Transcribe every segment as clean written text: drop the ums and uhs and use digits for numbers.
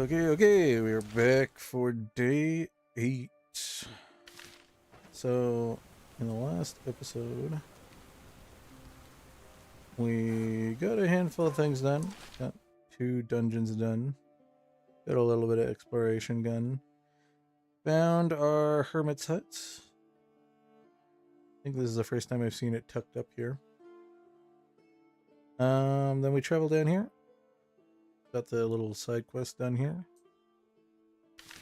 Okay, we're back for day 8. So, in the last episode, we got a handful of things done. Got 2 dungeons done. Got a little bit of exploration done. Found our hermit's hut. I think this is the first time I've seen it tucked up here. Then we traveled down here. Got the little side quest done here.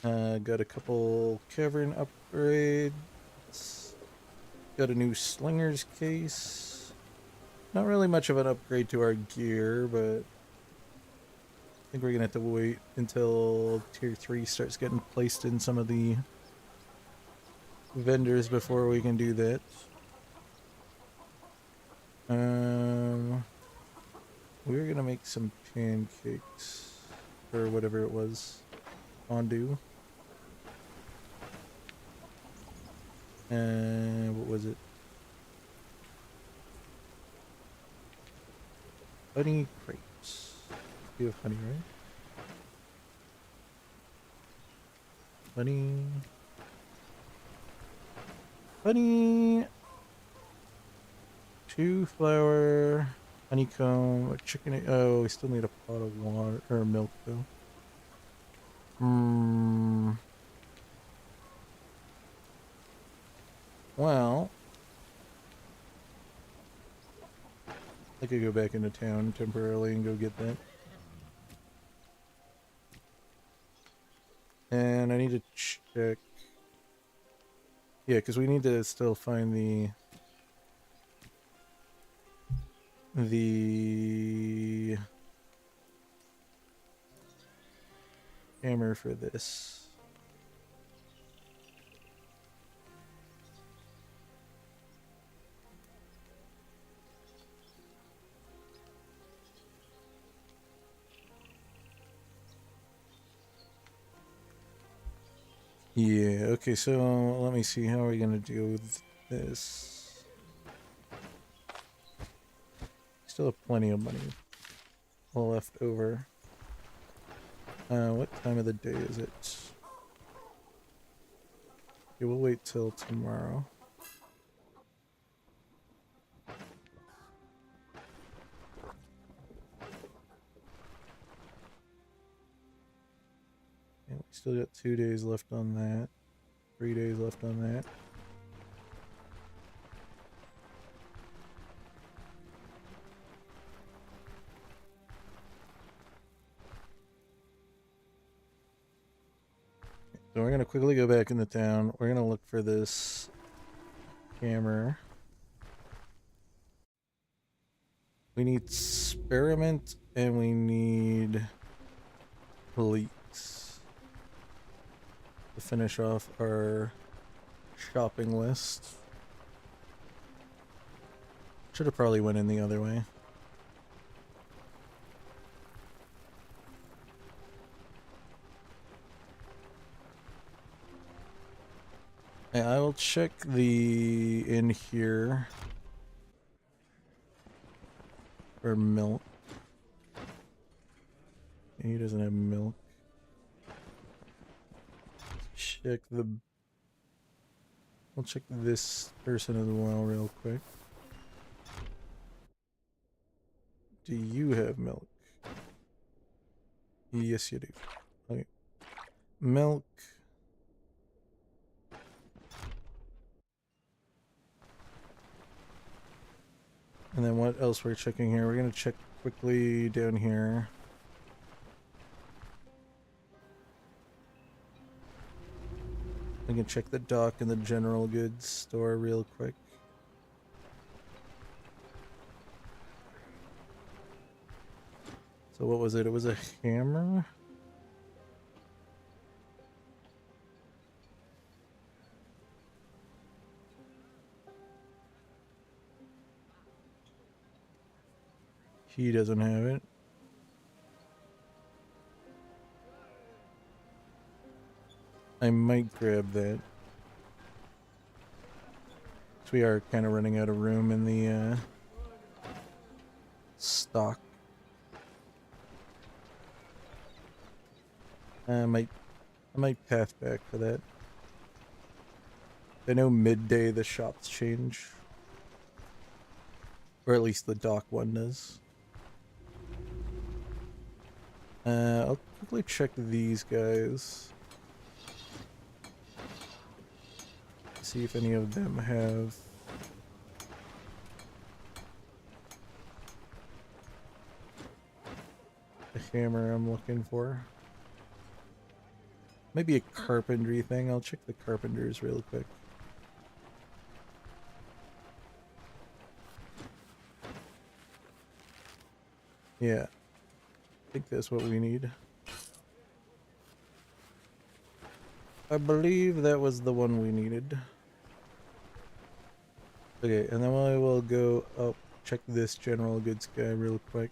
Got a couple cavern upgrades. Got a new slinger's case. Not really much of an upgrade to our gear, but I think we're gonna have to wait until tier 3 starts getting placed in some of the vendors before we can do that. We're gonna make some pancakes or whatever it was. Fondue. And what was it? Honey crepes. You have honey, right? Honey. Honey. 2 flour. Honeycomb. A chicken. Oh, we still need a pot of water or milk though. Well, I could go back into town temporarily and go get that. And I need to check. Yeah, because we need to still find the hammer for this. Yeah, okay, so let me see, how are we gonna deal with this? Still have plenty of money left over. What time of the day is it? Okay, we'll wait till tomorrow. Yeah, we still got 2 days left on that. 3 days left on that. So we're gonna quickly go back into town. We're gonna look for this hammer. We need experiment and we need police to finish off our shopping list. Should have probably went in the other way. I will check the in here for milk. He doesn't have milk. Check the. We'll check this person as well, real quick. Do you have milk? Yes, you do. Okay. Milk. And then what else we're checking here? We're gonna check quickly down here. We can check the dock and the general goods store real quick. So what was it? It was a hammer? He doesn't have it. I might grab that. So we are kind of running out of room in the stock. I might path back for that. I know midday the shops change. Or at least the dock one does. I'll quickly check these guys. See if any of them have the hammer I'm looking for. Maybe a carpentry thing. I'll check the carpenters real quick. Yeah. I think that's what we need. I believe that was the one we needed. Okay, and then I will go up, check this general goods guy real quick.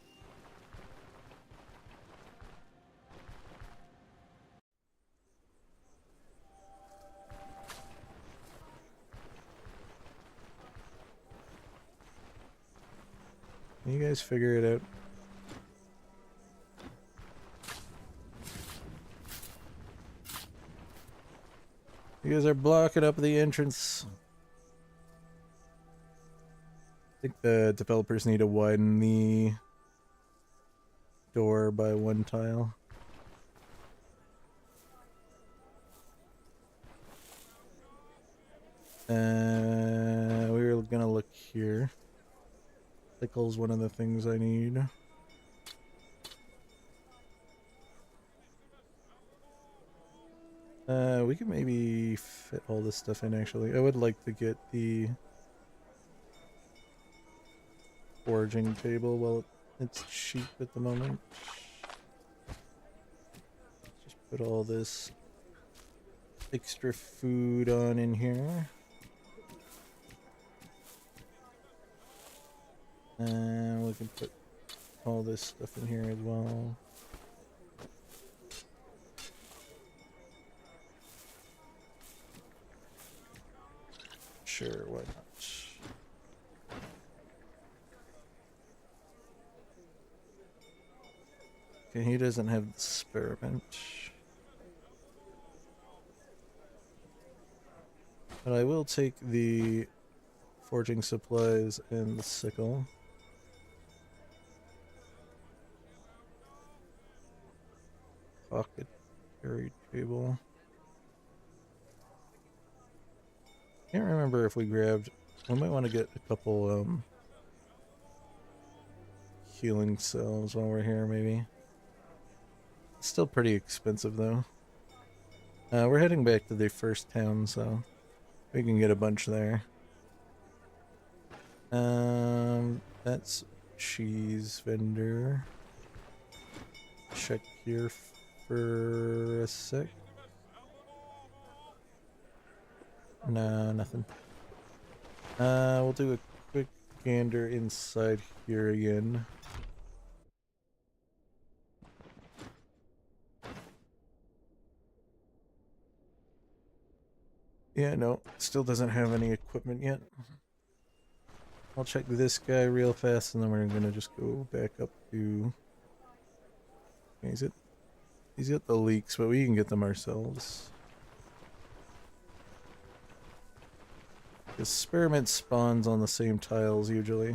You guys figure it out. You guys are blocking up the entrance. I think the developers need to widen the door by one tile. We were gonna look here. Pickle's one of the things I need. We can maybe fit all this stuff in actually. I would like to get the foraging table while it's cheap at the moment. Just put all this extra food on in here. And we can put all this stuff in here as well. Sure, why not? Okay, he doesn't have the spearmint. But I will take the forging supplies and the sickle. Pocket carry table. Can't remember if we grabbed. We might want to get a couple healing cells while we're here, maybe. It's still pretty expensive though. We're heading back to the first town, so we can get a bunch there. That's cheese vendor. Check here for a sec. No, nothing. We'll do a quick gander inside here again. Yeah, no, still doesn't have any equipment yet. I'll check this guy real fast and then we're gonna just go back up to... He's got the leaks, but we can get them ourselves. The spearmint spawns on the same tiles usually.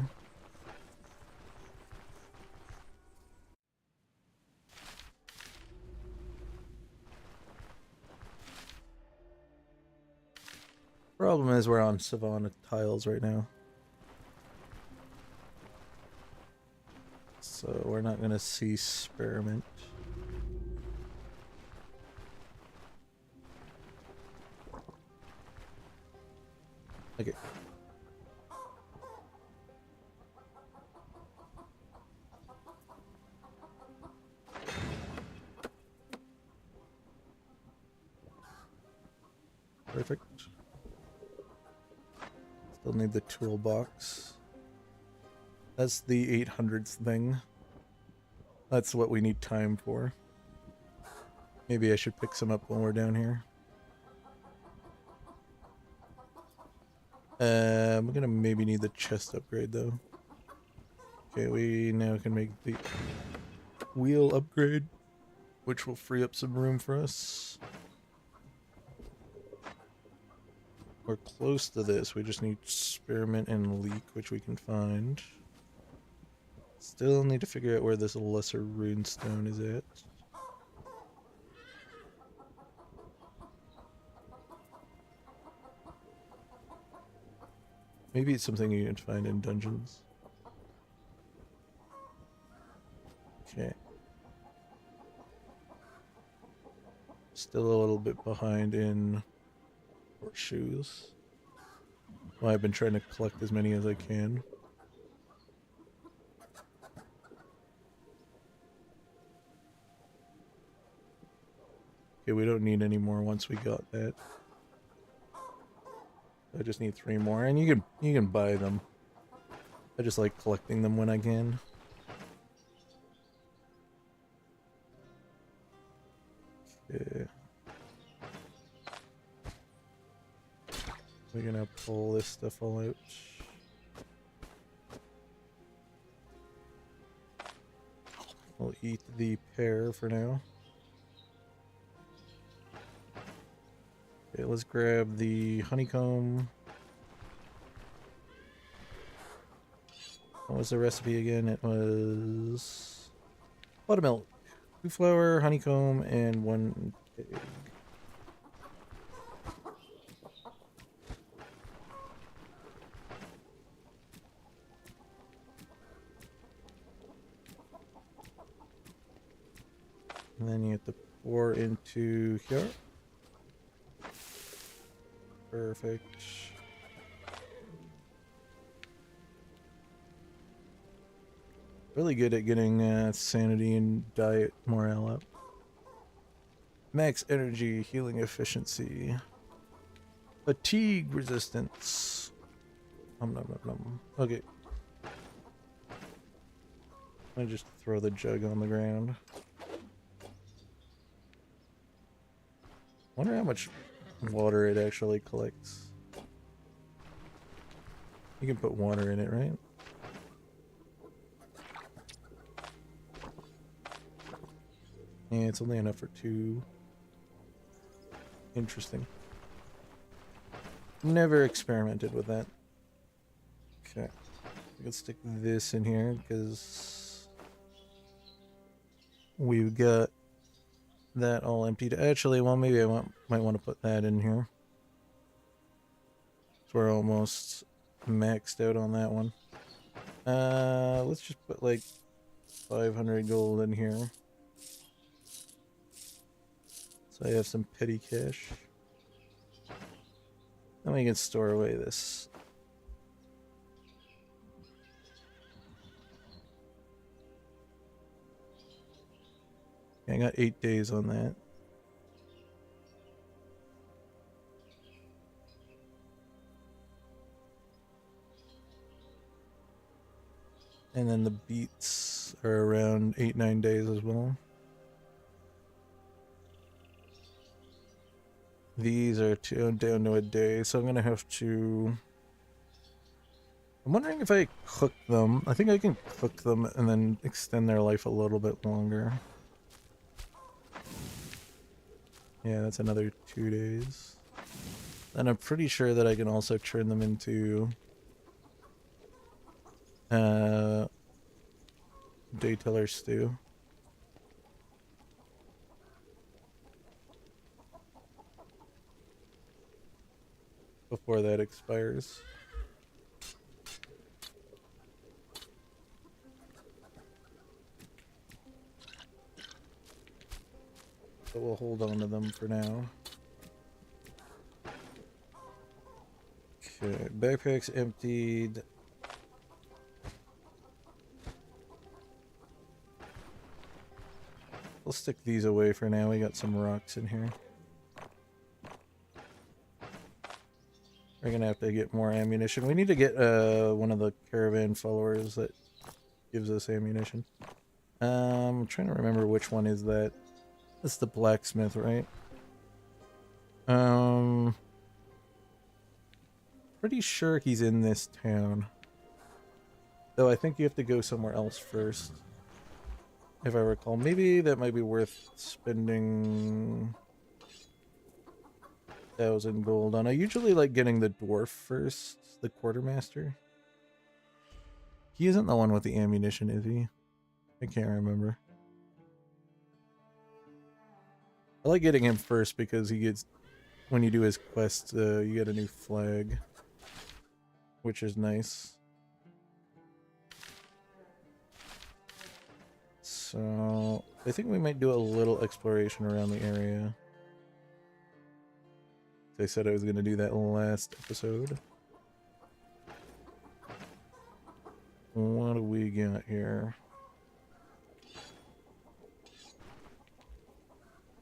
Problem is we're on Savannah tiles right now. So we're not gonna see spearmint. Okay. Perfect. Still need the toolbox. That's the 800th thing. That's what we need time for. Maybe I should pick some up when we're down here. I'm gonna maybe need the chest upgrade though. Okay, we now can make the wheel upgrade. which will free up some room for us. We're close to this. We just need experiment and leak, which we can find. Still need to figure out where this lesser runestone is at. Maybe it's something you can find in dungeons. Okay. Still a little bit behind in horseshoes. Well, I've been trying to collect as many as I can. Okay, we don't need any more once we got that. I just need 3 more, and you can buy them. I just like collecting them when I can. Okay. We're gonna pull this stuff all out. We'll eat the pear for now. Okay, let's grab the honeycomb. What was the recipe again? It was buttermilk, 2 flour, honeycomb, and 1 egg. And then you have to pour into here. Perfect. Really good at getting sanity and diet morale up. Max energy, healing efficiency, fatigue resistance. Nom, nom, nom, nom. Okay. I just throw the jug on the ground. Wonder how much water it actually collects. You can put water in it, right? Yeah, it's only enough for 2. Interesting. Never experimented with that. Okay. We can stick this in here because we've got that all emptied. Actually, well, maybe I might want to put that in here. So we're almost maxed out on that one. Let's just put like 500 gold in here. So I have some petty cash. Then we can store away this. I got 8 days on that. And then the beets are around 8-9 days as well. These are down to a day, so I'm gonna have to... I'm wondering if I cook them. I think I can cook them and then extend their life a little bit longer. Yeah, that's another 2 days. And I'm pretty sure that I can also turn them into dayteller stew. Before that expires. But we'll hold on to them for now. Okay, backpack's emptied. We'll stick these away for now. We got some rocks in here. We're gonna have to get more ammunition. We need to get one of the caravan followers that gives us ammunition. I'm trying to remember which one is that. That's the blacksmith, right? Pretty sure he's in this town. Though I think you have to go somewhere else first. if I recall. Maybe that might be worth spending 1,000 gold on. I usually like getting the dwarf first, the quartermaster. He isn't the one with the ammunition, is he? I can't remember. I like getting him first because he gets, when you do his quest, you get a new flag, which is nice. So I think we might do a little exploration around the area. I said I was going to do that last episode. What do we got here?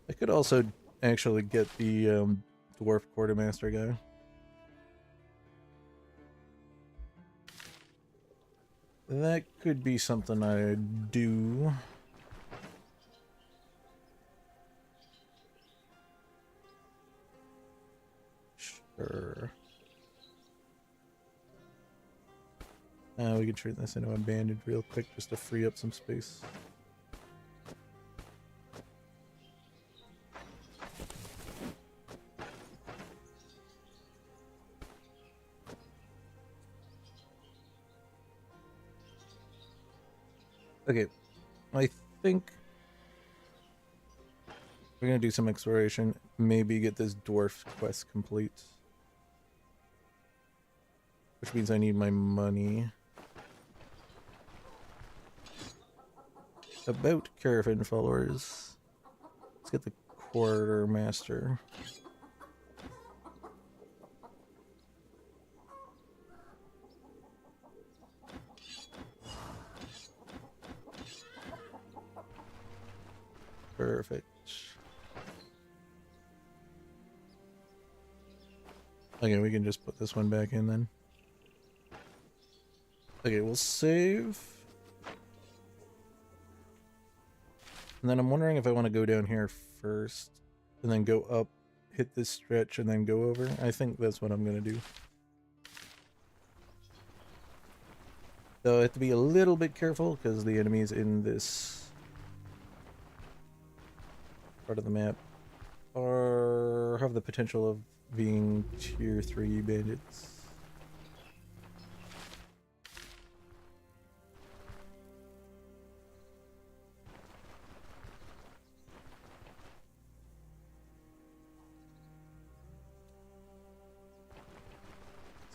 I could also actually get the dwarf quartermaster guy. That could be something I do. Sure. We can turn this into a bandage real quick just to free up some space. Okay, I think we're gonna do some exploration, maybe get this dwarf quest complete. Which means I need my money. About caravan followers. Let's get the quartermaster. Perfect. Okay, we can just put this one back in then. Okay, we'll save. And then I'm wondering if I want to go down here first and then go up, hit this stretch, and then go over. I think that's what I'm going to do. So I have to be a little bit careful because the enemies in this part of the map have the potential of being tier 3 bandits.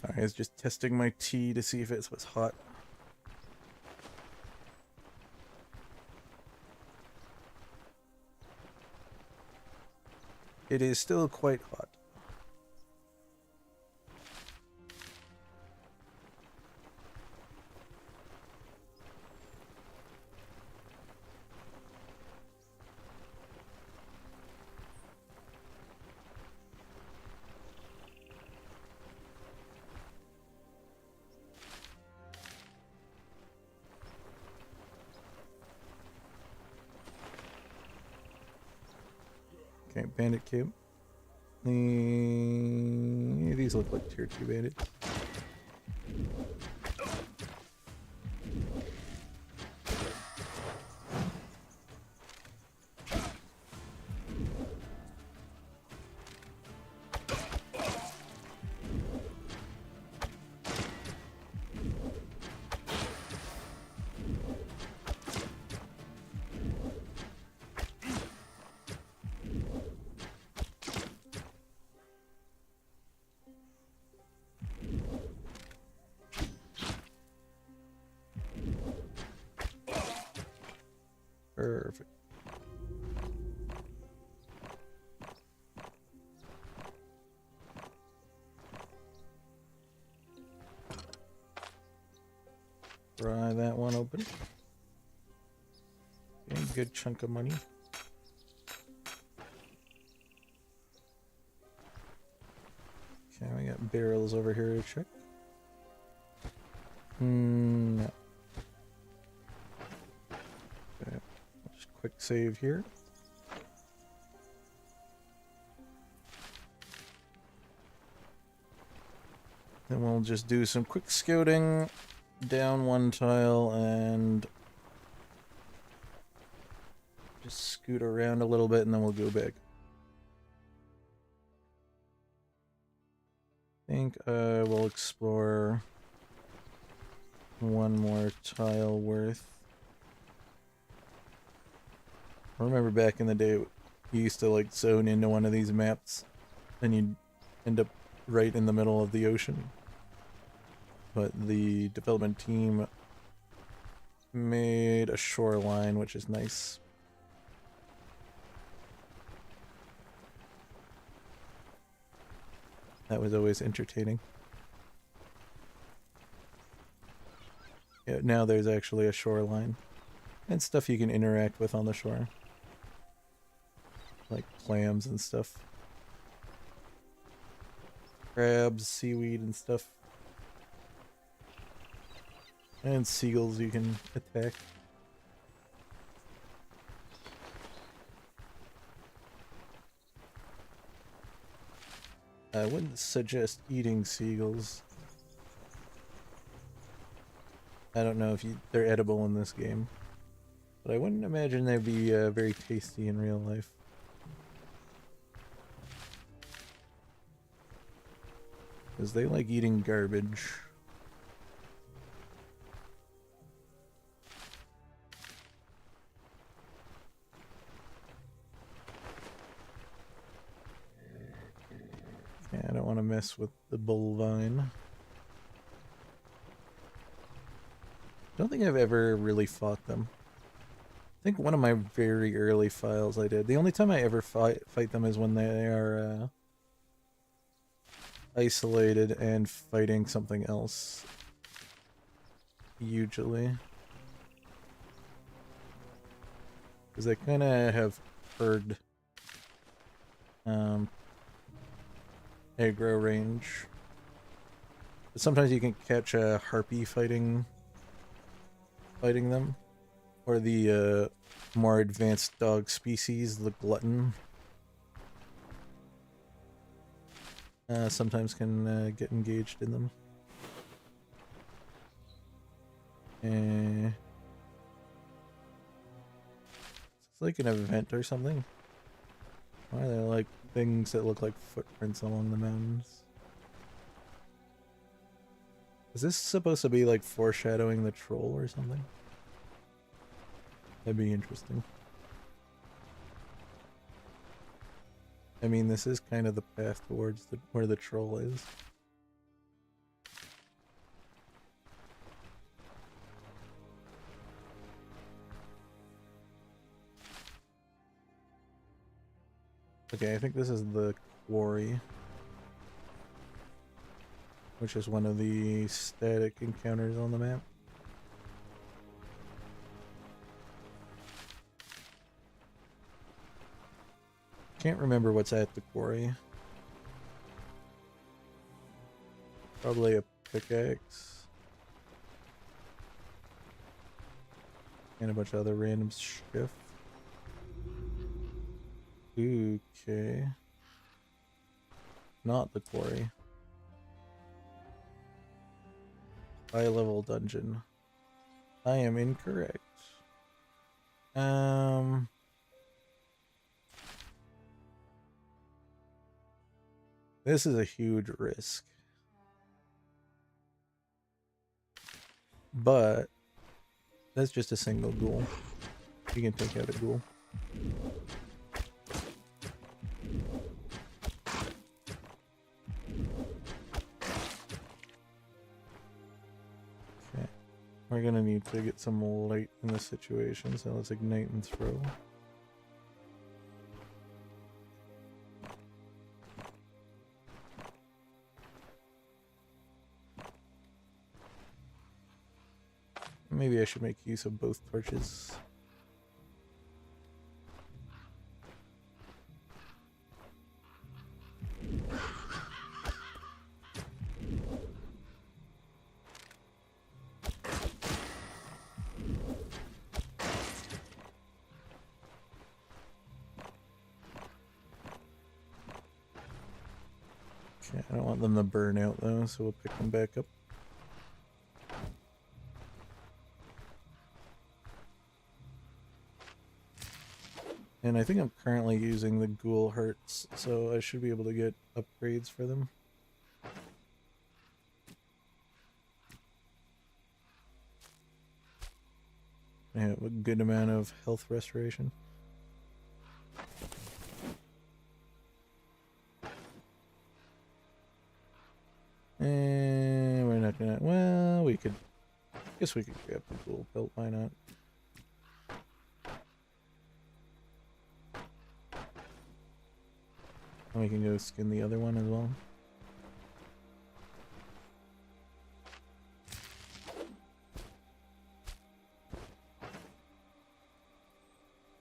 Sorry, I was just testing my tea to see if it was hot. It is still quite hot. Okay, bandit camp. These look like tier 2 bandits. Perfect. Pry that one open. Okay, good chunk of money. Okay, we got barrels over here to check. No. Okay, just quick save here. Then we'll just do some quick scouting down one tile and Just scoot around a little bit and then we'll go back. I think we'll explore one more tile worth. I remember back in the day, you used to like zone into one of these maps and you'd end up right in the middle of the ocean. But the development team made a shoreline, which is nice. That was always entertaining. Yeah, now there's actually a shoreline and stuff you can interact with on the shore. Like clams and stuff. Crabs, seaweed and stuff. And seagulls you can attack. I wouldn't suggest eating seagulls. I don't know if they're edible in this game. But I wouldn't imagine they'd be very tasty in real life. Because they like eating garbage. Yeah, I don't want to mess with the bullvine. Don't think I've ever really fought them. I think one of my very early files I did. The only time I ever fight them is when they are isolated and fighting something else. Usually. Because I kind of have heard aggro range. But sometimes you can catch a harpy fighting them. Or the more advanced dog species, the glutton. Sometimes can get engaged in them. It's like an event or something. Why are there like things that look like footprints along the mountains? Is this supposed to be like foreshadowing the troll or something? That'd be interesting. I mean, this is kind of the path towards where the troll is. Okay, I think this is the quarry. Which is one of the static encounters on the map. Can't remember what's at the quarry. Probably a pickaxe. And a bunch of other random stuff. Okay. Not the quarry. High level dungeon. I am incorrect. This is a huge risk. But that's just a single ghoul. You can take out a ghoul. Okay. We're gonna need to get some light in this situation, so let's ignite and throw. Maybe I should make use of both torches. Okay, I don't want them to burn out though, so we'll pick them back up. And I think I'm currently using the ghoul hearts, so I should be able to get upgrades for them. I have a good amount of health restoration. And we're not gonna, well, we could, I guess we could grab the ghoul belt, why not? And we can go skin the other one as well.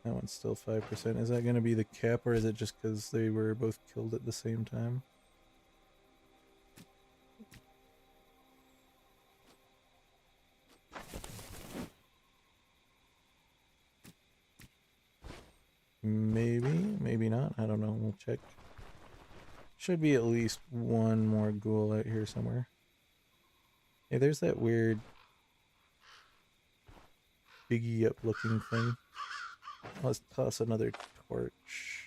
That one's still 5%. Is that going to be the cap, or is it just because they were both killed at the same time? Maybe, maybe not. I don't know. We'll check. Should be at least one more ghoul out here somewhere. Hey, there's that weird biggie up looking thing. Let's toss another torch.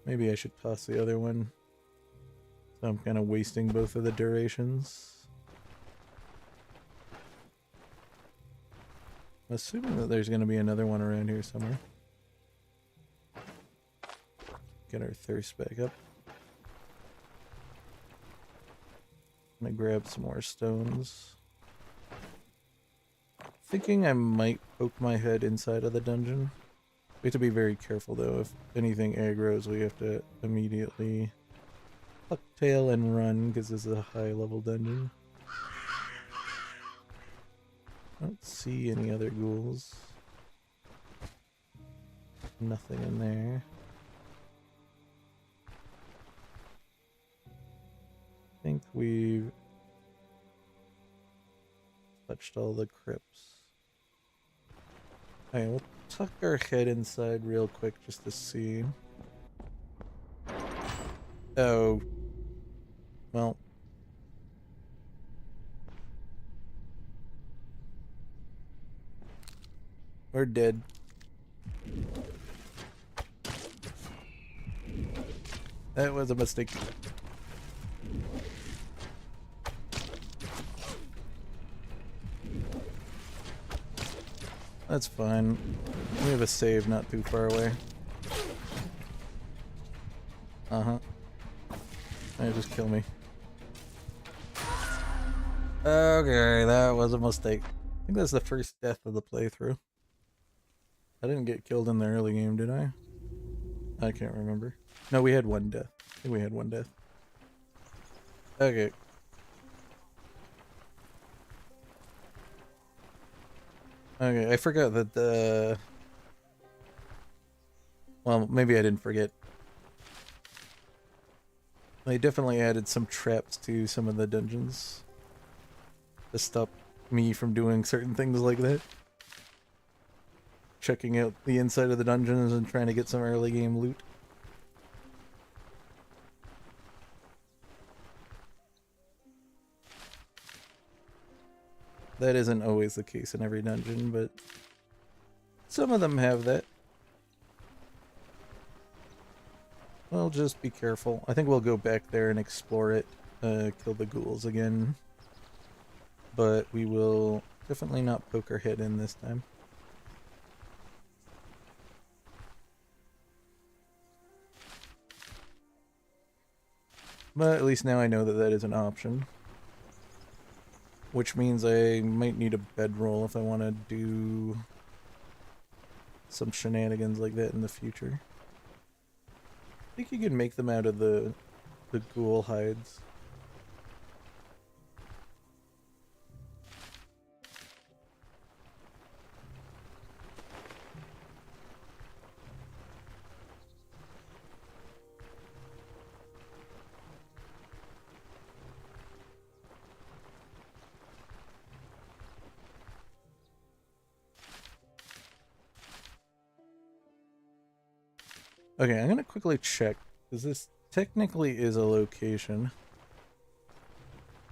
Maybe I should toss the other one. So I'm kind of wasting both of the durations. I'm assuming that there's going to be another one around here somewhere. Get our thirst back up. I'm gonna grab some more stones. Thinking I might poke my head inside of the dungeon. We have to be very careful though. If anything aggroes, we have to immediately tuck tail and run because this is a high level dungeon. I don't see any other ghouls. Nothing in there. I think we've touched all the crypts. Alright, we'll tuck our head inside real quick just to see. Oh. Well. We're dead. That was a mistake. That's fine. We have a save not too far away. Uh-huh. Hey, just kill me. Okay, that was a mistake. I think that's the first death of the playthrough. I didn't get killed in the early game, did I? I can't remember. No, we had one death. I think we had one death. Okay. Okay, I forgot that the... Well, maybe I didn't forget. They definitely added some traps to some of the dungeons to stop me from doing certain things like that. Checking out the inside of the dungeons and trying to get some early game loot. That isn't always the case in every dungeon, but some of them have that. Well, just be careful. I think we'll go back there and explore it, kill the ghouls again. But we will definitely not poke our head in this time. But at least now I know that that is an option. Which means I might need a bedroll if I want to do some shenanigans like that in the future. I think you can make them out of the ghoul hides. Okay, I'm gonna quickly check, because this technically is a location.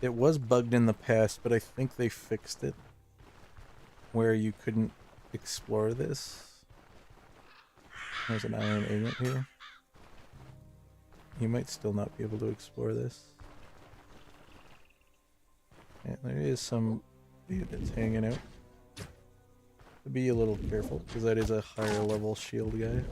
It was bugged in the past, but I think they fixed it, where you couldn't explore this. There's an iron ingot here. You might still not be able to explore this. Yeah, there is some bandits hanging out. Be a little careful, because that is a higher level shield guy.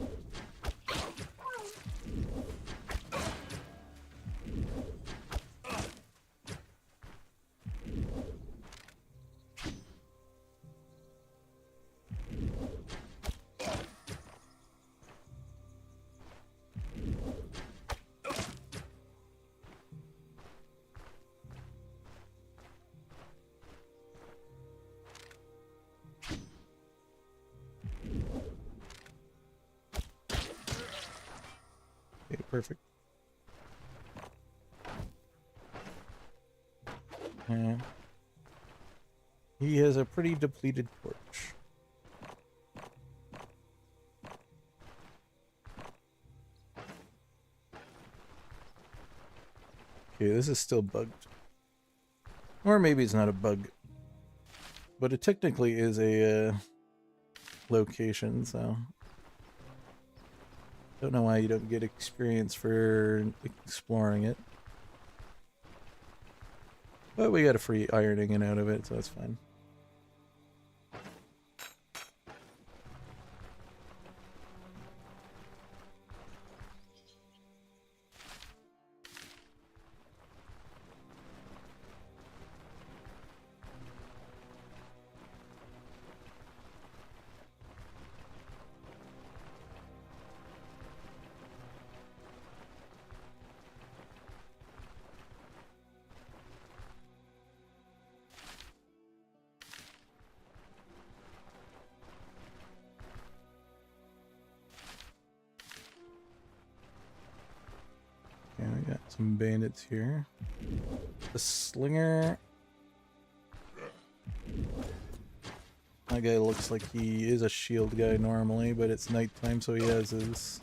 Okay, perfect. He has a pretty depleted torch. Okay, this is still bugged. Or maybe it's not a bug. But it technically is a location, so... Don't know why you don't get experience for exploring it. But we got a free iron ingot out of it, so that's fine. Okay, we got some bandits here. The slinger. That guy looks like he is a shield guy normally, but it's nighttime, so he has his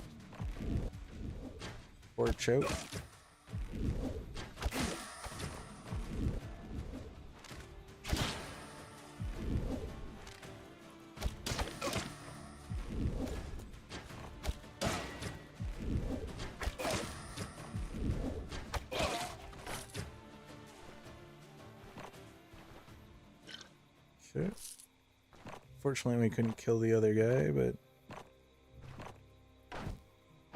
torch out. Okay. Fortunately, we couldn't kill the other guy, but...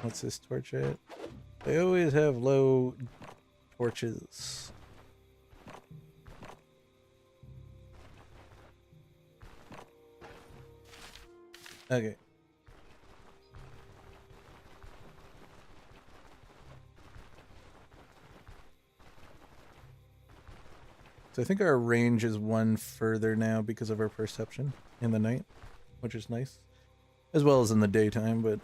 What's this torch at? They always have low torches. Okay. So I think our range is one further now because of our perception in the night, which is nice. As well as in the daytime, but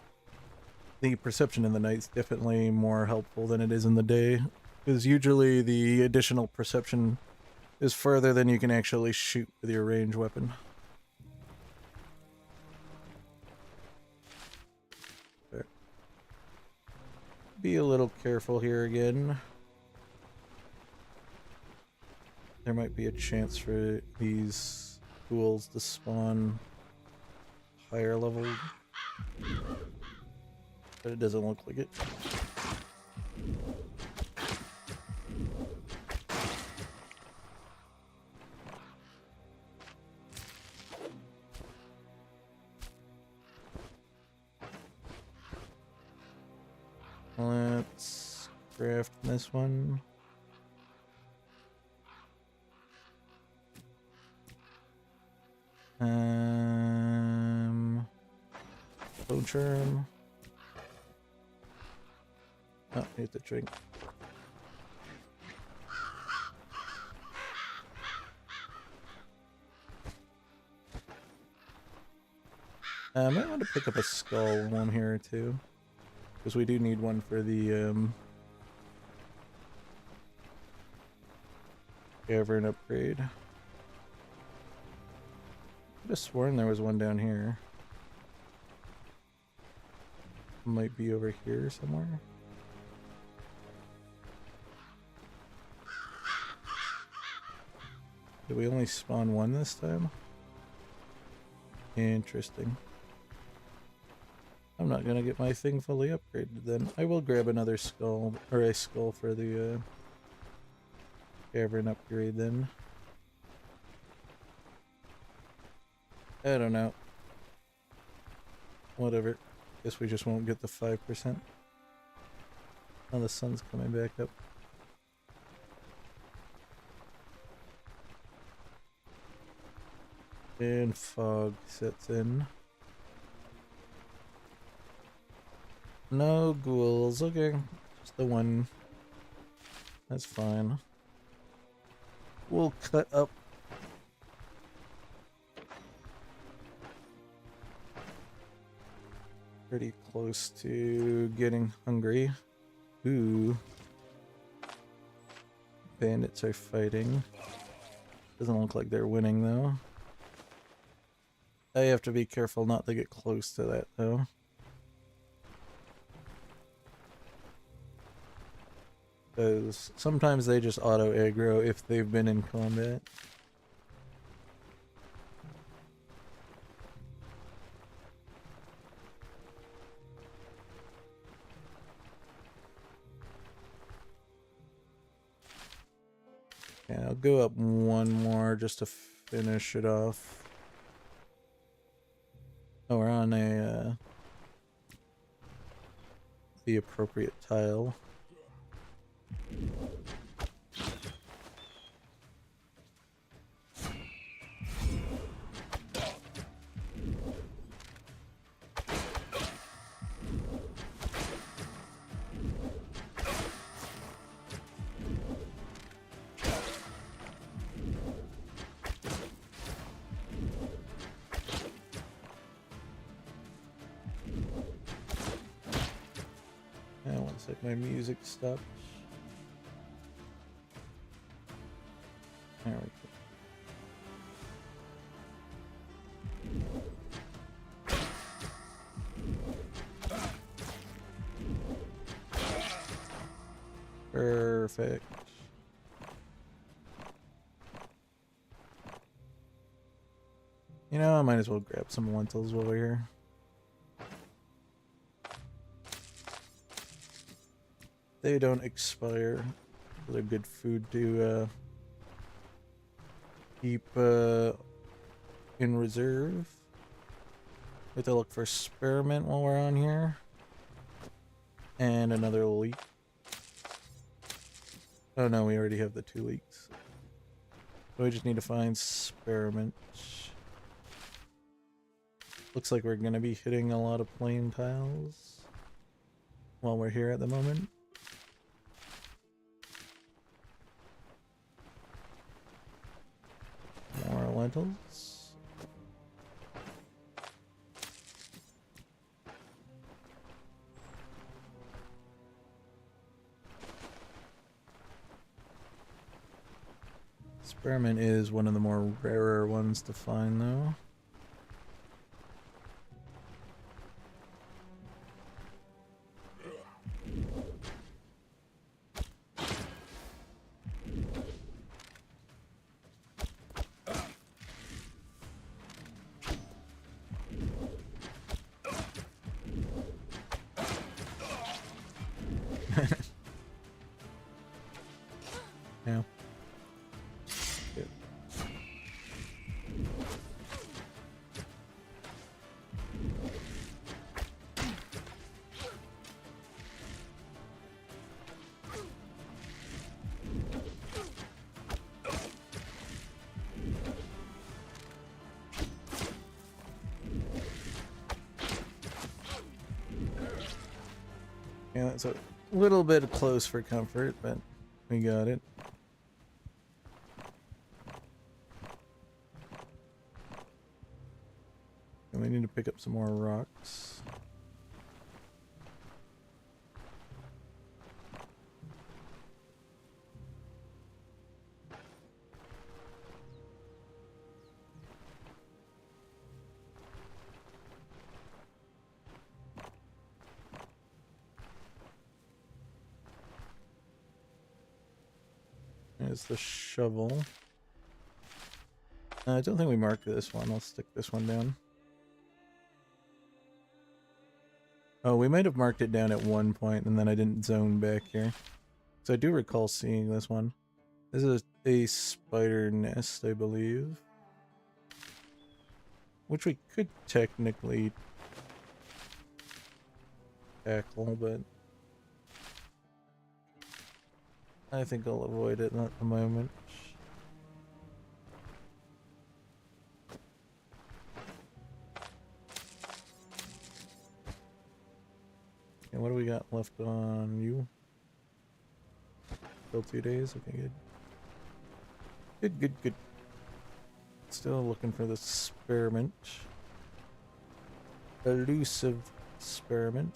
the perception in the night is definitely more helpful than it is in the day. Because usually the additional perception is further than you can actually shoot with your range weapon. There. Be a little careful here again. There might be a chance for these ghouls to spawn higher level, but it doesn't look like it. Let's craft this one. Bone charm. Oh, need to drink. I might want to pick up a skull one here too, because we do need one for the cavern upgrade. I could have sworn there was one down here. might be over here somewhere. Did we only spawn one this time? Interesting. I'm not gonna get my thing fully upgraded then. I will grab another skull, or a skull for the cavern upgrade then. I don't know. Whatever. Guess we just won't get the 5%. Oh, the sun's coming back up. And fog sets in. No ghouls. Okay. Just the one. That's fine. We'll cut up. Pretty close to getting hungry. Ooh. Bandits are fighting. Doesn't look like they're winning though. I have to be careful not to get close to that though. Because sometimes they just auto aggro if they've been in combat. Yeah, I'll go up one more just to finish it off. Oh, we're on a the appropriate tile. One sec, my music stopped. There we go. Perfect. You know, I might as well grab some lentils over here. They don't expire. They're good food to keep in reserve. We have to look for spearmint while we're on here. And another leek. Oh no, we already have the 2 leeks. So we just need to find spearmint. Looks like we're going to be hitting a lot of plain tiles while we're here at the moment. More lentils. Spearmint is one of the more rarer ones to find though. Yeah. Good. Yeah, that's a little bit close for comfort, but we got it. And we need to pick up some more rocks. is the shovel. I don't think we marked this one. I'll stick this one down. Oh, we might have marked it down at one point, and then I didn't zone back here. So I do recall seeing this one. This is a spider nest, I believe. Which we could technically tackle, but I think I'll avoid it at the moment. And what do we got left on you? Still 2 days? Okay, good. Good, good, good. Still looking for the spearmint. Elusive spearmint.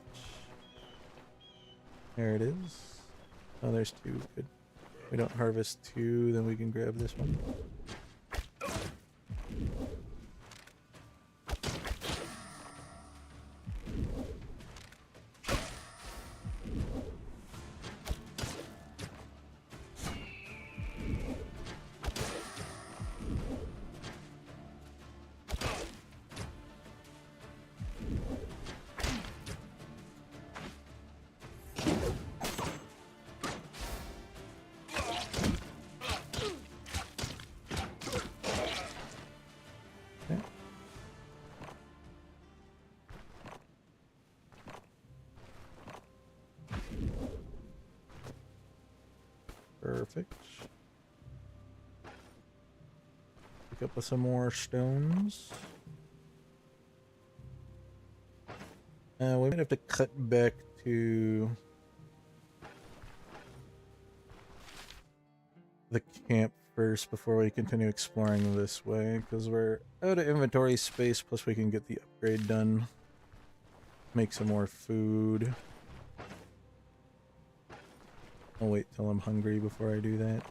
There it is. Oh, there's 2. Good. We don't harvest 2, then we can grab this one. Perfect. Pick up with some more stones. We might have to cut back to the camp first before we continue exploring this way, because we're out of inventory space, plus we can get the upgrade done. Make some more food. I'll wait till I'm hungry before I do that.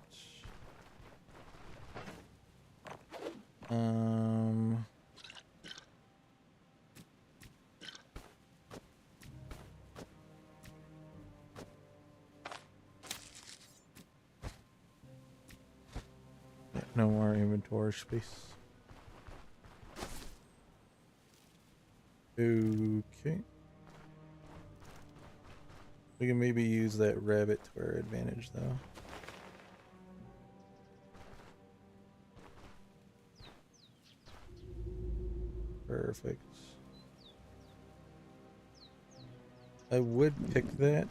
Yeah, no more inventory space. Okay. We can maybe use that rabbit to our advantage, though. Perfect. I would pick that,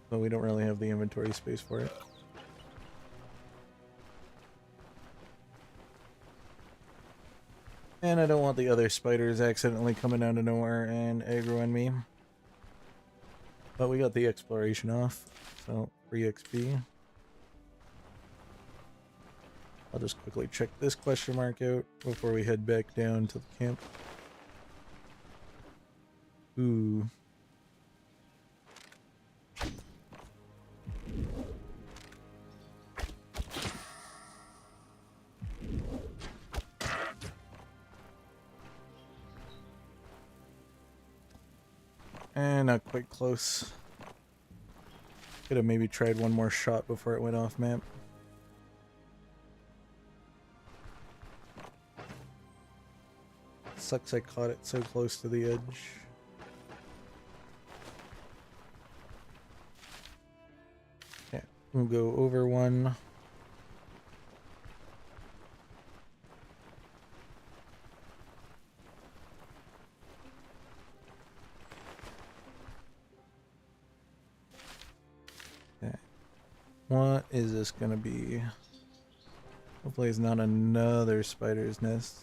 but we don't really have the inventory space for it. And I don't want the other spiders accidentally coming out of nowhere and aggroing me. But we got the exploration off, so free XP. I'll just quickly check this question mark out before we head back down to the camp. Ooh. And not quite close. Could have maybe tried one more shot before it went off map. Sucks I caught it so close to the edge. Yeah, we'll go over one. What is this gonna be? Hopefully it's not another spider's nest.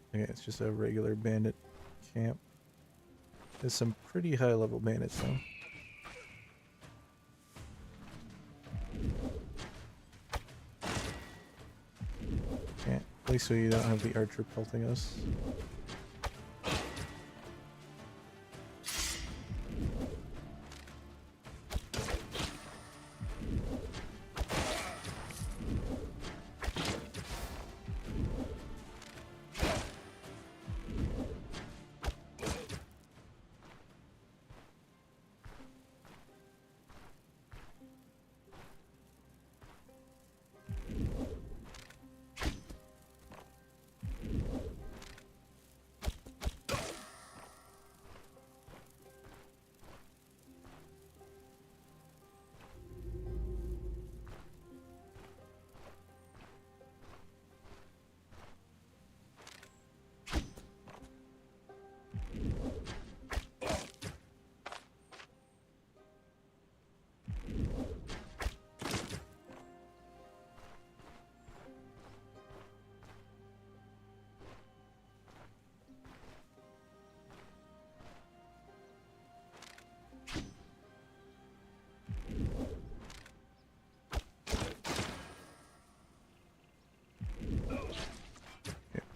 Okay, it's just a regular bandit camp. There's some pretty high level bandits though. Yeah, at least we don't have the archer pelting us.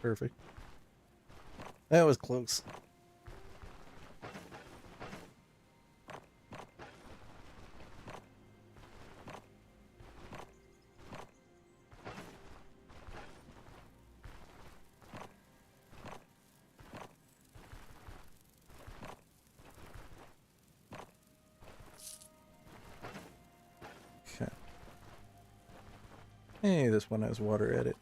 Perfect. That was close. Okay. Hey, this one has water at it.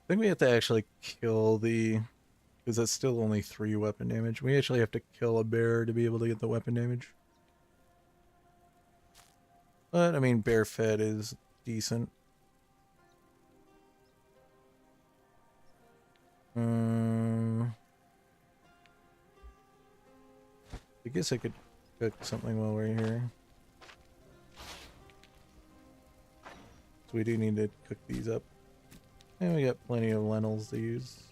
I think we have to actually kill the... Because that's still only 3 weapon damage. We actually have to kill a bear to be able to get the weapon damage. But, I mean, bear fat is decent. I guess I could cook something while we're here. So we do need to cook these up. And we got plenty of lentils to use.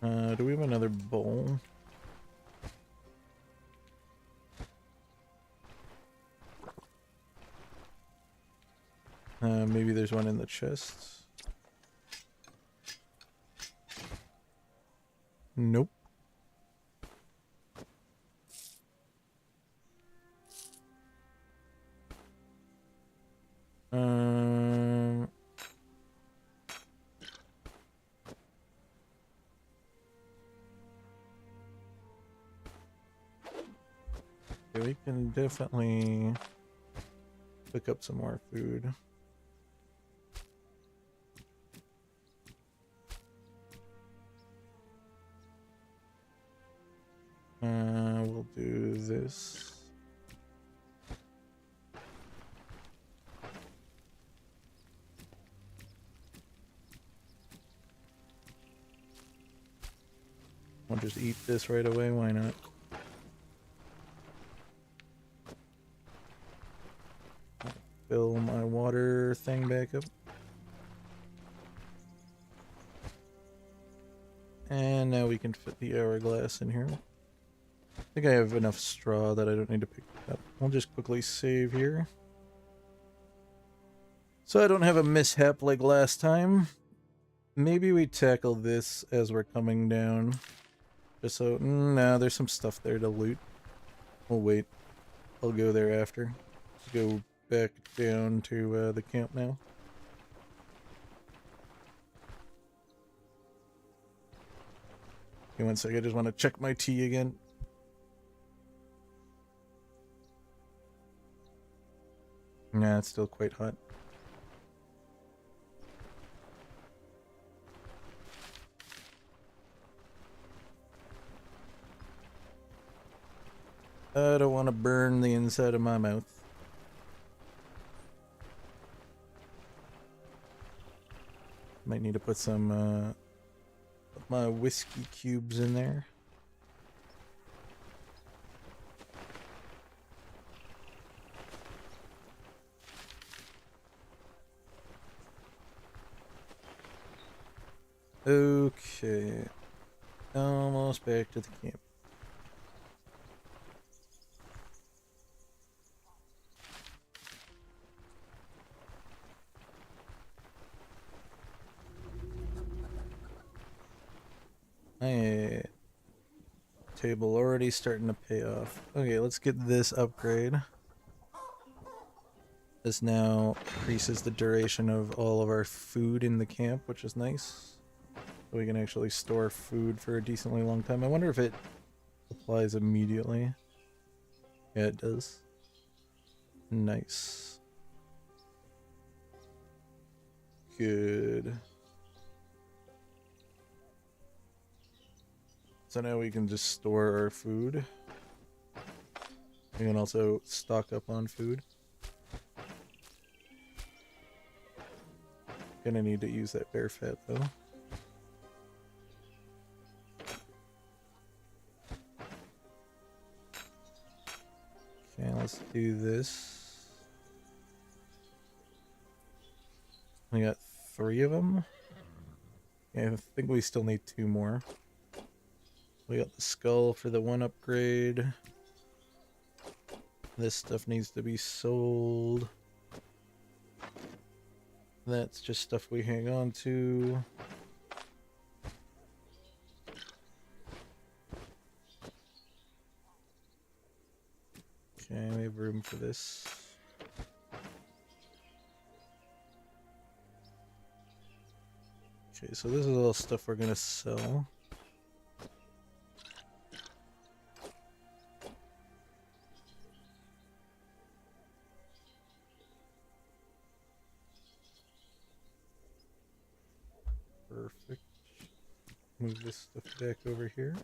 Do we have another bowl? Maybe there's one in the chest. Nope. Yeah, we can definitely pick up some more food. We'll do this. I'll just eat this right away, why not? Fill my water thing back up. And now we can fit the hourglass in here. I think I have enough straw that I don't need to pick it up. I'll just quickly save here. So I don't have a mishap like last time. Maybe we tackle this as we're coming down. Just so... No, there's some stuff there to loot. We'll wait. I'll go there after. Let's go back down to the camp now. Okay, one sec, I just want to check my tea again. Nah, it's still quite hot. I don't want to burn the inside of my mouth. Might need to put some of my whiskey cubes in there. Okay. Almost back to the camp. Hey, table already starting to pay off. Okay, let's get this upgrade. This now increases the duration of all of our food in the camp, which is nice. So we can actually store food for a decently long time. I wonder if it applies immediately. Yeah, it does. Nice. Good. So now we can just store our food. We can also stock up on food. Gonna need to use that bear fat though. Okay, let's do this. We got 3 of them. Yeah, I think we still need 2 more. We got the skull for the 1 upgrade. This stuff needs to be sold. That's just stuff we hang on to. Okay, we have room for this. Okay, so this is all stuff we're gonna sell. Perfect. Move this stuff back over here.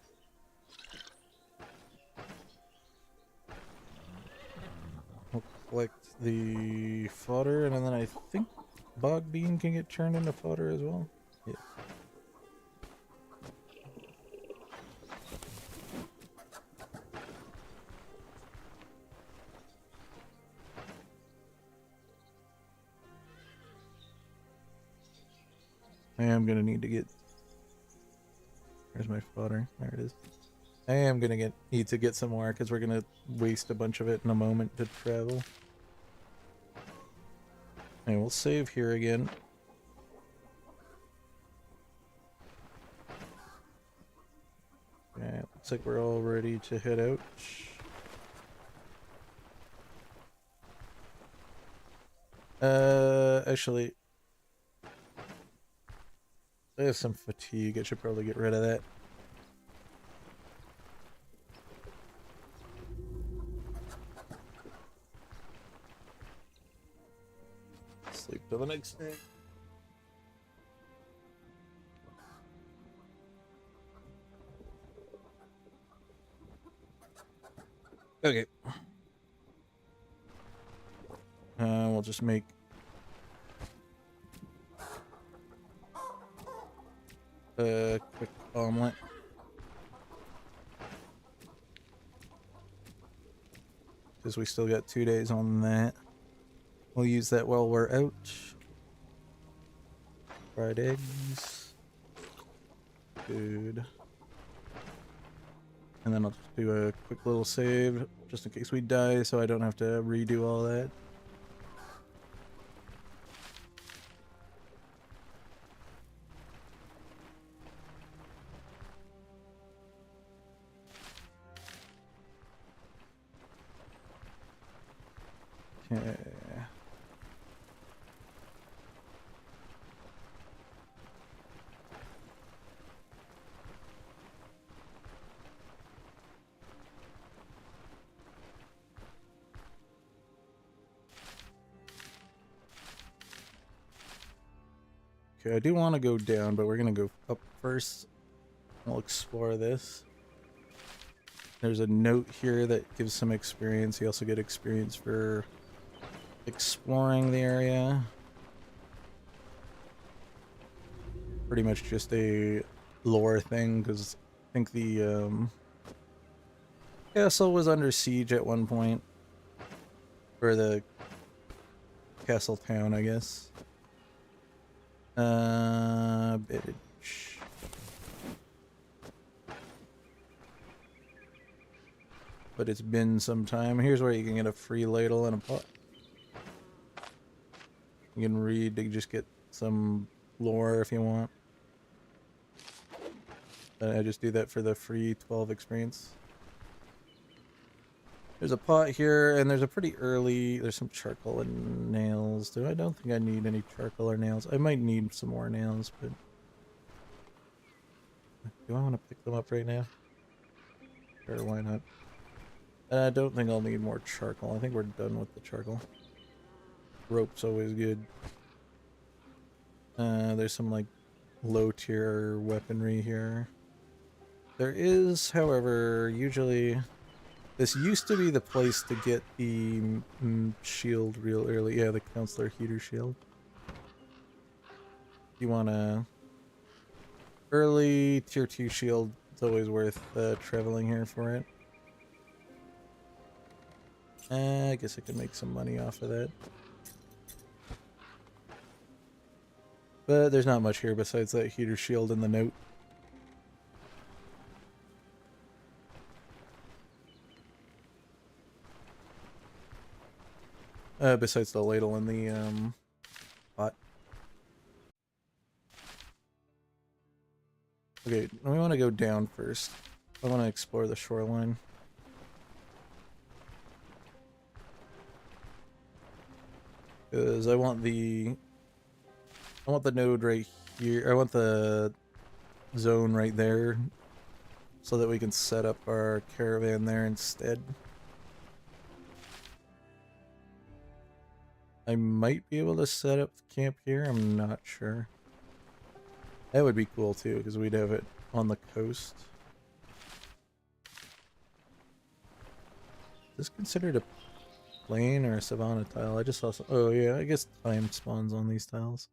We'll collect the fodder, and then I think bog bean can get turned into fodder as well. Yeah. I am gonna need to get. Where's my fodder? There it is. I am gonna need to get some more because we're gonna waste a bunch of it in a moment to travel. And we'll save here again. Okay, looks like we're all ready to head out. Actually, I have some fatigue. I should probably get rid of that. Sleep till the next day. Okay. We'll just make a quick omelet. Because we still got 2 days on that. We'll use that while we're out. Fried eggs. Good. And then I'll just do a quick little save just in case we die so I don't have to redo all that. Okay. Okay, I do want to go down, but we're going to go up first. We'll explore this. There's a note here that gives some experience. You also get experience for exploring the area. Pretty much just a lore thing, because I think the castle was under siege at one point. Or the castle town, I guess. Bitch. But it's been some time. Here's where you can get a free ladle and a pot. You can read to just get some lore if you want. I just do that for the free 12 experience. There's a pot here, and there's a pretty early... There's some charcoal and nails. I don't think I need any charcoal or nails. I might need some more nails, but... Do I want to pick them up right now? Sure, why not? I don't think I'll need more charcoal. I think we're done with the charcoal. Rope's always good. There's some, like, low-tier weaponry here. There is, however, usually... This used to be the place to get the shield real early. Yeah, the Counselor Heater Shield. You want a early tier 2 shield, it's always worth traveling here for it. I guess I could make some money off of that. But there's not much here besides that heater shield and the note. Besides the ladle and the pot. Okay, we want to go down first. I want to explore the shoreline. Because I want the node right here. I want the zone right there so that we can set up our caravan there instead. I might be able to set up the camp here, I'm not sure. That would be cool too, because we'd have it on the coast. Is this considered a plain or a savanna tile? I just saw some. Oh yeah, I guess time spawns on these tiles.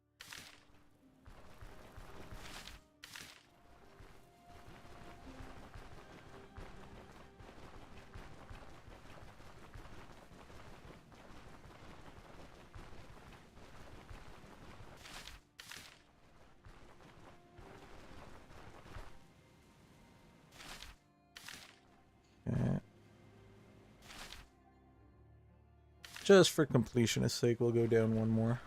Okay. Just for completionist sake, we'll go down one more.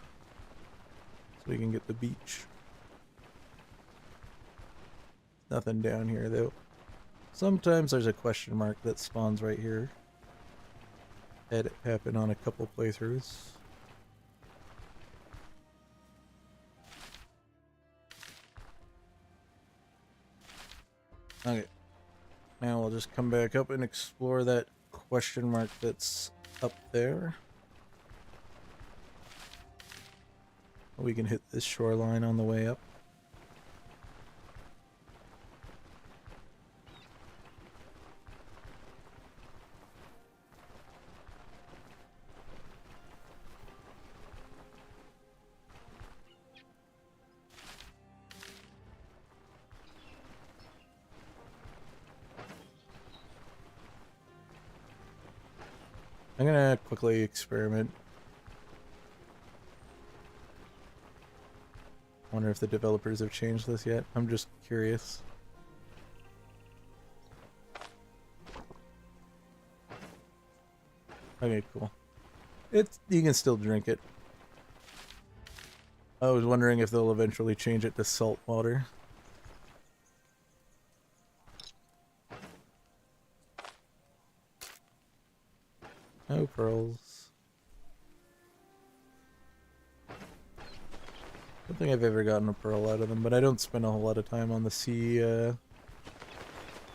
So we can get the beach. Nothing down here though. Sometimes there's a question mark that spawns right here. Had it happen on a couple playthroughs. Okay. Now we'll just come back up and explore that question mark that's up there. We can hit this shoreline on the way up. I'm gonna quickly experiment. Wonder if the developers have changed this yet. I'm just curious. Okay, cool. You can still drink it. I was wondering if they'll eventually change it to salt water. No pearls. I don't think I've ever gotten a pearl out of them, but I don't spend a whole lot of time on the sea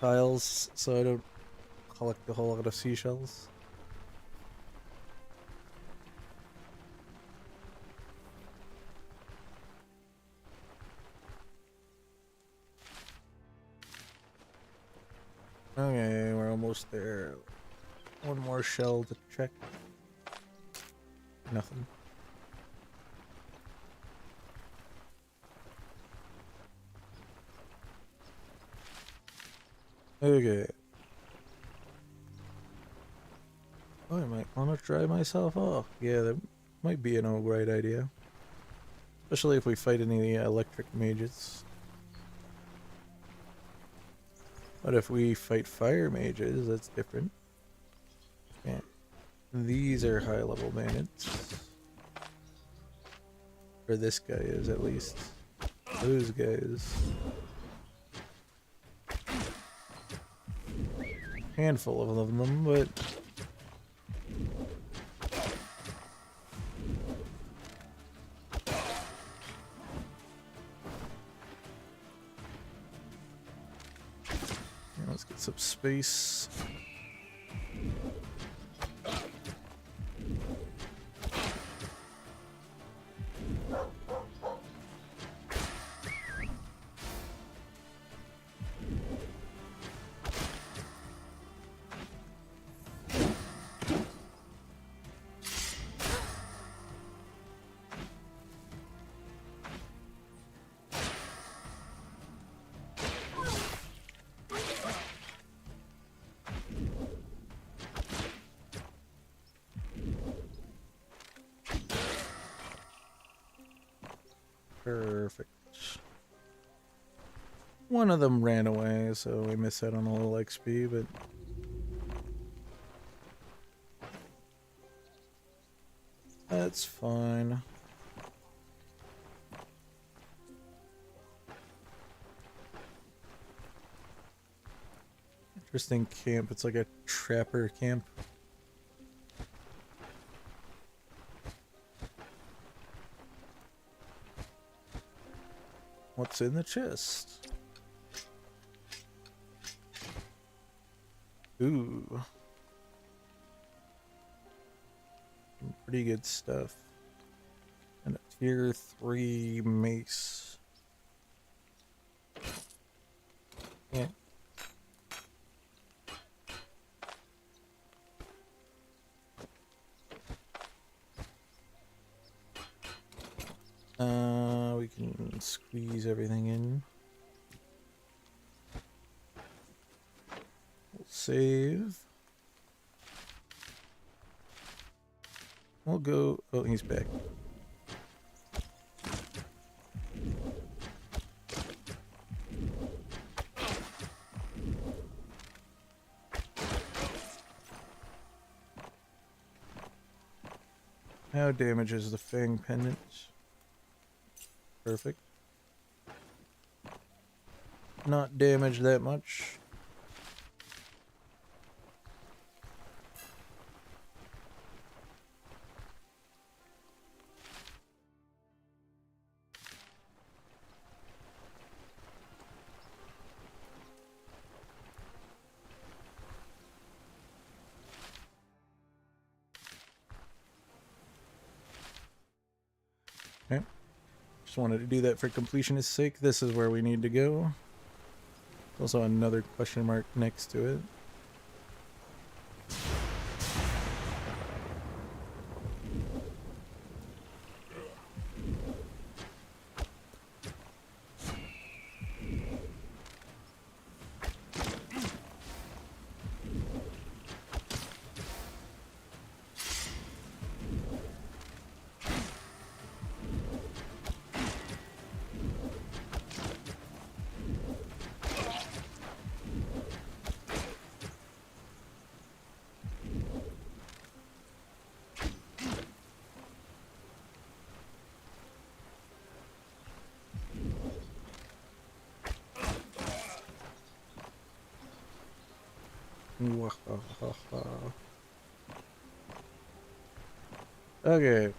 tiles, so I don't collect a whole lot of seashells. Okay, we're almost there. One more shell to check. Nothing. Okay. Oh, I might want to dry myself off. Yeah, that might be an alright idea. Especially if we fight any electric mages. But if we fight fire mages, that's different. Yeah. These are high level bandits. Or this guy is, at least. Those guys. Handful of them, but... Let's get some space. Perfect. One of them ran away, so we missed out on a little XP, but that's fine. Interesting camp. It's like a trapper camp. What's in the chest? Ooh. Some pretty good stuff. And a tier 3 mace. Yeah. We can squeeze everything in. We'll save. We'll go. Oh, he's back. How damages the Fang Pendant? Perfect. Not damaged that much. Okay. Just wanted to do that for completionist's sake. This is where we need to go. Also another question mark next to it. Okay. I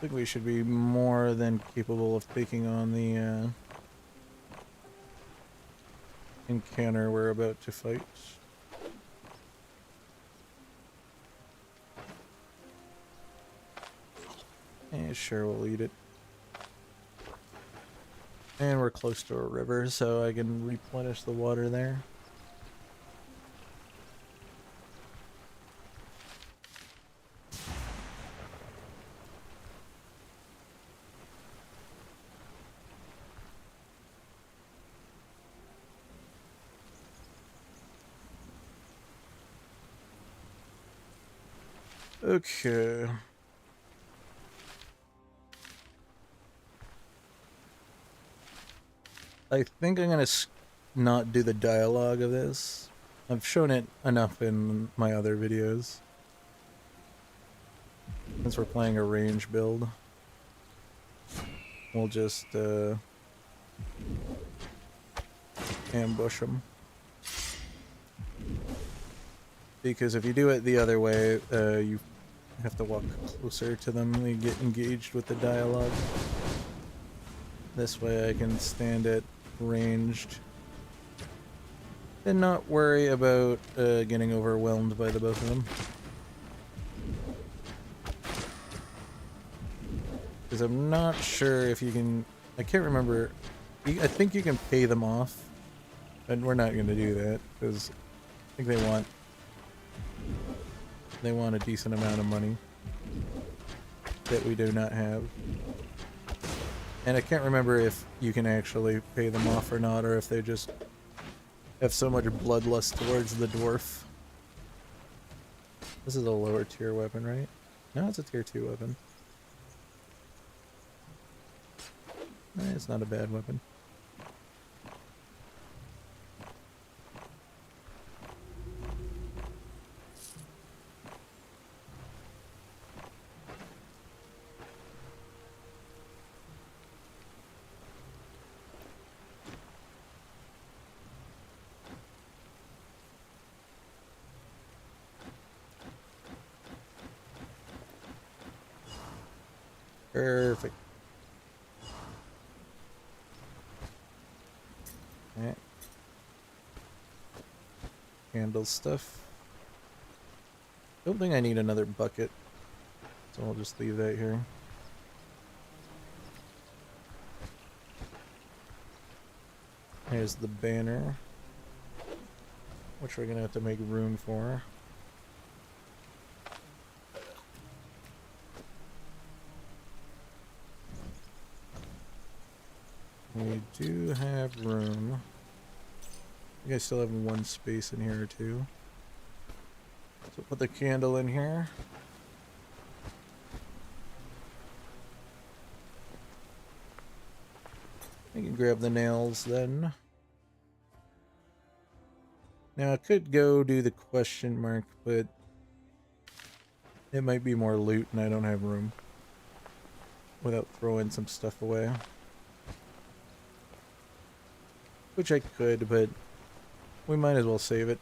think we should be more than capable of taking on the encounter we're about to fight. And sure, we'll eat it. And we're close to a river, so I can replenish the water there. Okay. I think I'm gonna not do the dialogue of this. I've shown it enough in my other videos. Since we're playing a range build, we'll just ambush them. Because if you do it the other way, you have to walk closer to them. They get engaged with the dialogue. This way I can stand at ranged and not worry about getting overwhelmed by the both of them. Because I'm not sure if you can... I can't remember. I think you can pay them off. And we're not going to do that, because I think they want a decent amount of money that we do not have. And I can't remember if you can actually pay them off or not, or if they just have so much bloodlust towards the dwarf. This is a lower tier weapon, right? No, it's a tier 2 weapon. It's not a bad weapon. Perfect. Alright. Handle stuff. Don't think I need another bucket, so I'll just leave that here. Here's the banner, which we're gonna have to make room for. We do have room. I think I still have one space in here or two. So put the candle in here. I can grab the nails then. Now I could go do the question mark, but it might be more loot and I don't have room without throwing some stuff away. Which I could, but we might as well save it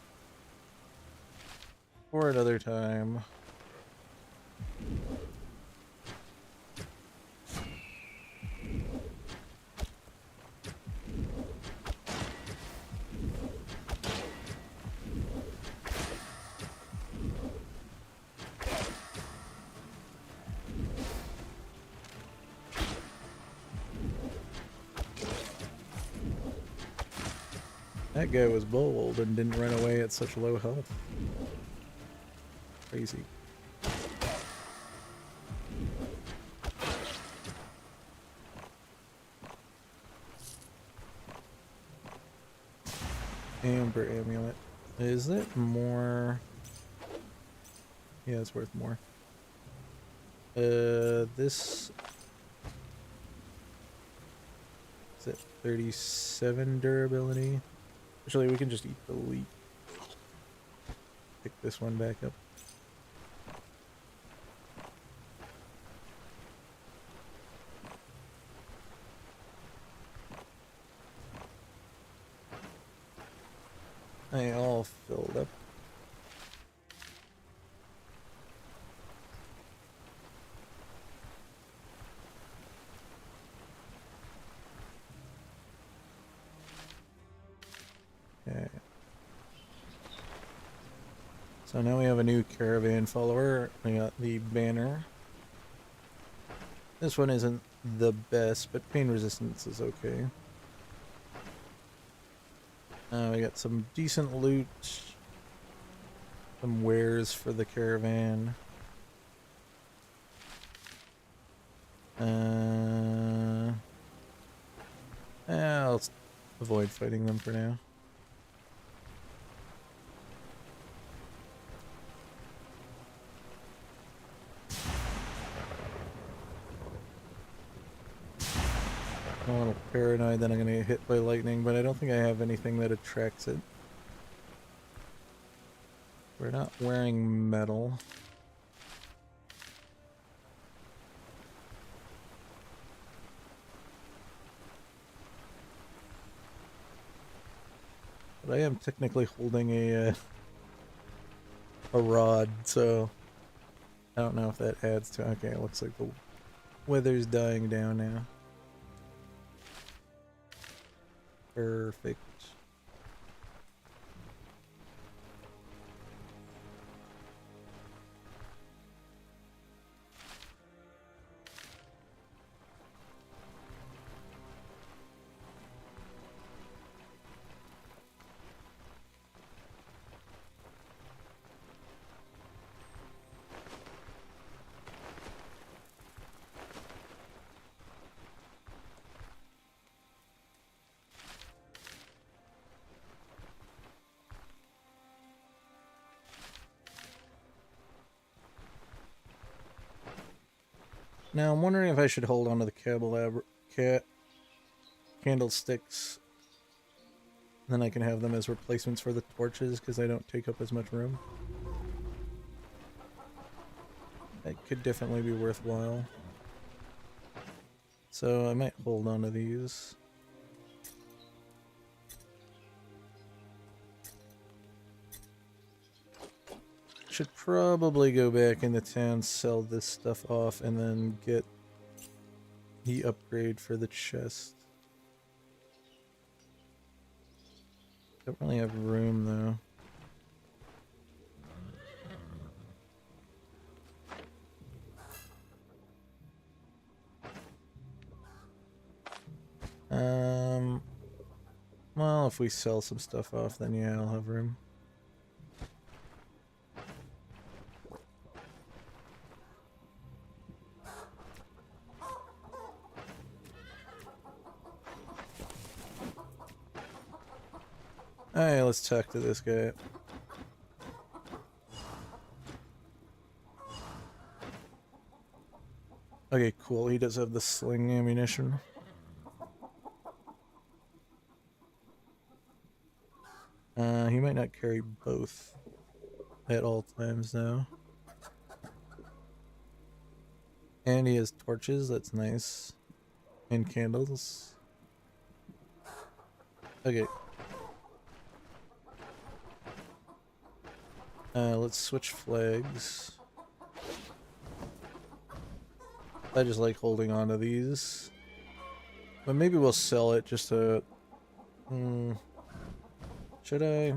for another time. That guy was bold and didn't run away at such low health. Crazy. Amber amulet. Is it more? Yeah, it's worth more. This is it 37 durability. Actually, we can just eat the leek. Pick this one back up. I all filled up. Okay. So now we have a new caravan follower. We got the banner. This one isn't the best, but pain resistance is okay. We got some decent loot. Some wares for the caravan. I'll avoid fighting them for now. I'm a little paranoid that I'm going to get hit by lightning, but I don't think I have anything that attracts it. We're not wearing metal. But I am technically holding a rod, so I don't know if that adds to... Okay, it looks like the weather's dying down now. Perfect. Now I'm wondering if I should hold on to the cat candlesticks. Then I can have them as replacements for the torches because they don't take up as much room. That could definitely be worthwhile. So I might hold on to these. Should probably go back into town, sell this stuff off, and then get the upgrade for the chest. Don't really have room though. Well, if we sell some stuff off, then yeah, I'll have room. Alright, let's talk to this guy. Okay, cool. He does have the sling ammunition. He might not carry both at all times though. And he has torches, that's nice. And candles. Okay. Let's switch flags. I just like holding on to these. But maybe we'll sell it just to... should I?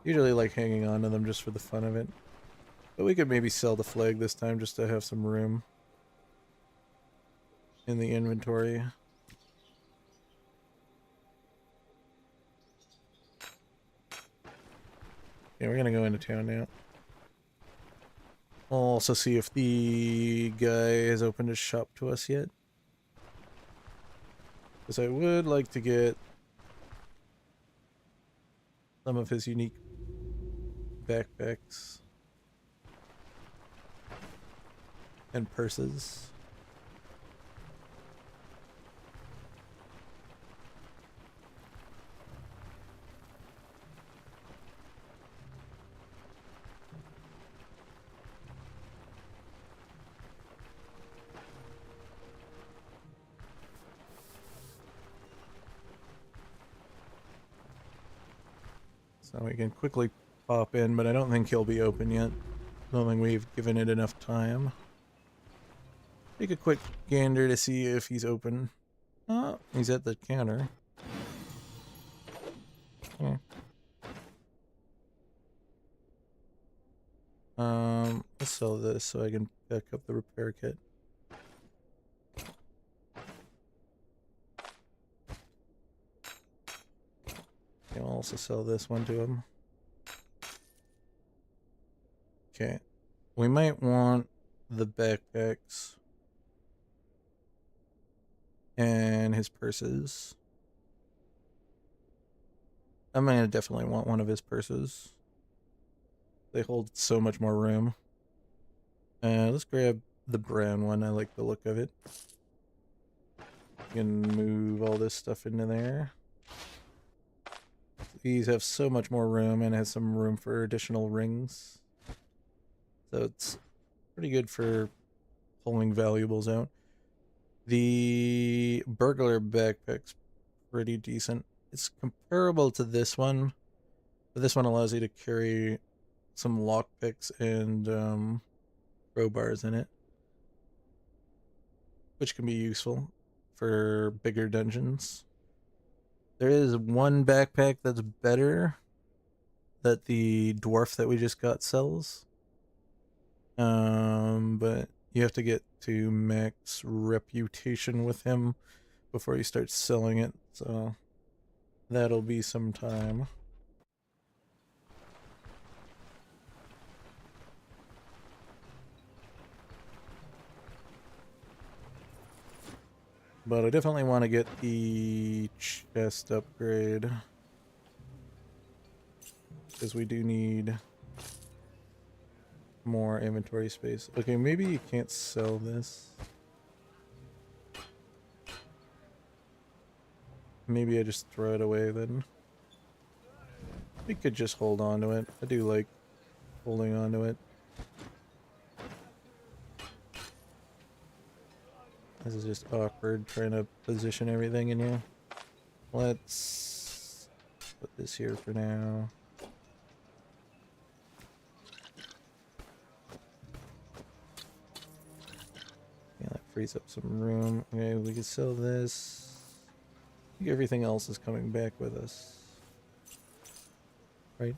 Usually like hanging on to them just for the fun of it. But we could maybe sell the flag this time just to have some room in the inventory. Yeah, we're gonna go into town now. I'll also see if the guy has opened his shop to us yet. Because I would like to get some of his unique backpacks and purses. So we can quickly pop in, but I don't think he'll be open yet. I don't think we've given it enough time. Take a quick gander to see if he's open. Oh, he's at the counter. Okay. Let's sell this so I can back up the repair kit. Okay, I'll also sell this one to him. Okay. We might want the backpacks and his purses. I'm gonna definitely want one of his purses. They hold so much more room. Let's grab the brown one. I like the look of it. You can move all this stuff into there. These have so much more room and has some room for additional rings. So it's pretty good for pulling valuables out. The burglar backpack's pretty decent. It's comparable to this one, but this one allows you to carry some lockpicks and crowbars in it, which can be useful for bigger dungeons. There is one backpack that's better that the dwarf that we just got sells. But you have to get to max reputation with him before you start selling it, so that'll be some time. But I definitely want to get the chest upgrade, because we do need more inventory space. Okay, maybe you can't sell this. maybe I just throw it away then. We could just hold on to it. I do like holding on to it. This is just awkward trying to position everything in here. Let's put this here for now. Yeah, that frees up some room. Okay, we can sell this. I think everything else is coming back with us. Right?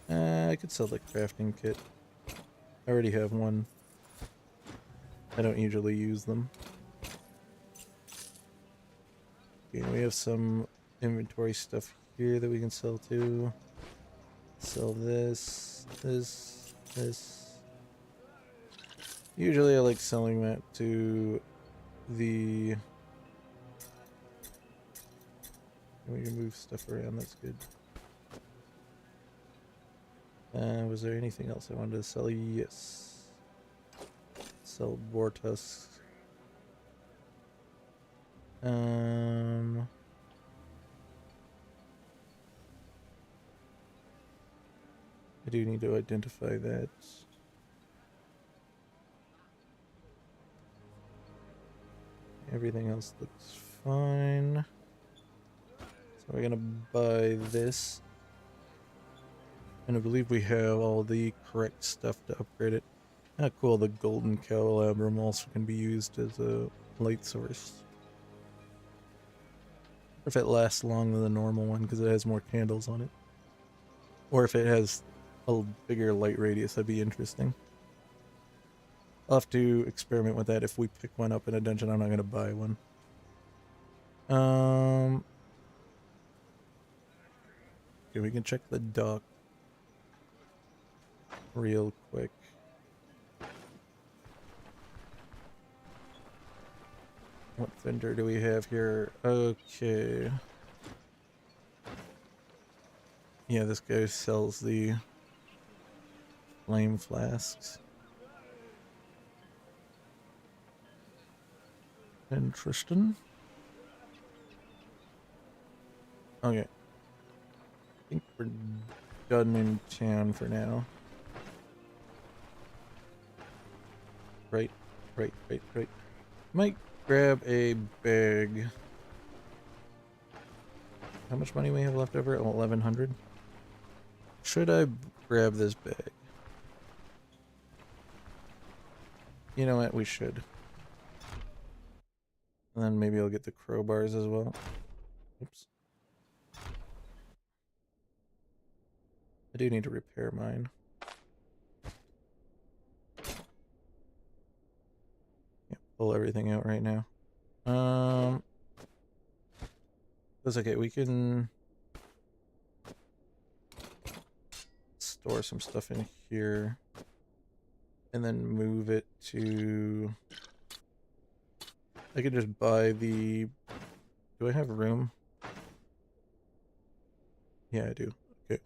I could sell the crafting kit. I already have one. I don't usually use them. Okay, we have some inventory stuff here that we can sell too. Sell this, this. Usually I like selling that to the... We can move stuff around, that's good. Was there anything else I wanted to sell? Yes. Sell boar tusks. I do need to identify that. Everything else looks fine. So we're gonna buy this. And I believe we have all the correct stuff to upgrade it. Ah, cool, the golden candelabrum also can be used as a light source. If it lasts longer than the normal one because it has more candles on it. Or if it has a bigger light radius, that'd be interesting. I'll have to experiment with that. If we pick one up in a dungeon, I'm not going to buy one. Okay, we can check the dock real quick. What vendor do we have here? Okay. Yeah, this guy sells the flame flasks. Interesting. Okay. I think we're done in town for now. Right. Might grab a bag. How much money we have left over? 1100. Should I grab this bag? You know what? We should. And then maybe I'll get the crowbars as well. Oops. I do need to repair mine. Yeah, pull everything out right now. That's okay. We can store some stuff in here and then move it to... I could just buy the... Do I have room? Yeah, I do. Okay.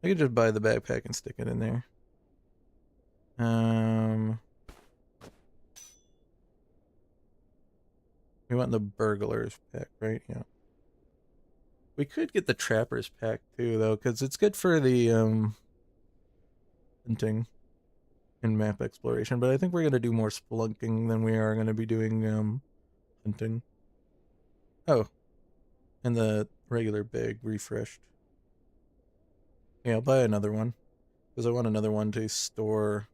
I could just buy the backpack and stick it in there. We want the burglar's pack, right? Yeah. We could get the trapper's pack too, though, because it's good for the hunting and map exploration. But I think we're gonna do more spelunking than we are gonna be doing hunting. Oh, and the regular bag refreshed. Yeah, I'll buy another one because I want another one to store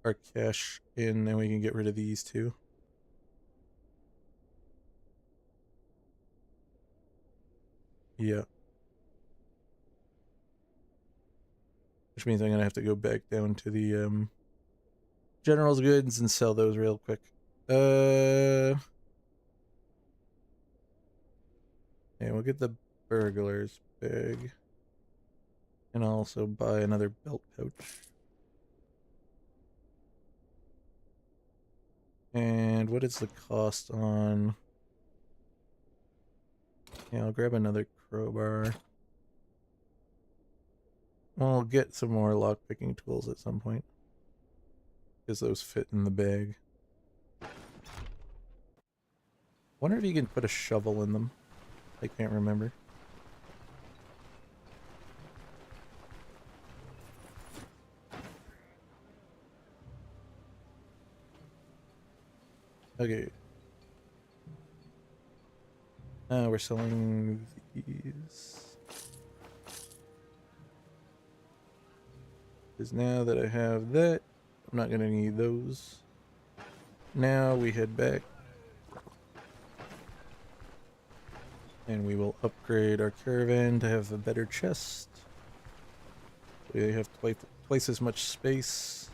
our cash in, and we can get rid of these too. Yeah. Which means I'm gonna have to go back down to the general's goods and sell those real quick. Yeah, we'll get the burglar's bag. And I'll also buy another belt pouch. And what is the cost on... Yeah, I'll grab another crowbar. I'll get some more lockpicking tools at some point. Because those fit in the bag. Wonder if you can put a shovel in them. I can't remember. Okay. We're selling these. Because now that I have that, I'm not going to need those. Now we head back. And we will upgrade our caravan to have a better chest. We have twice as much space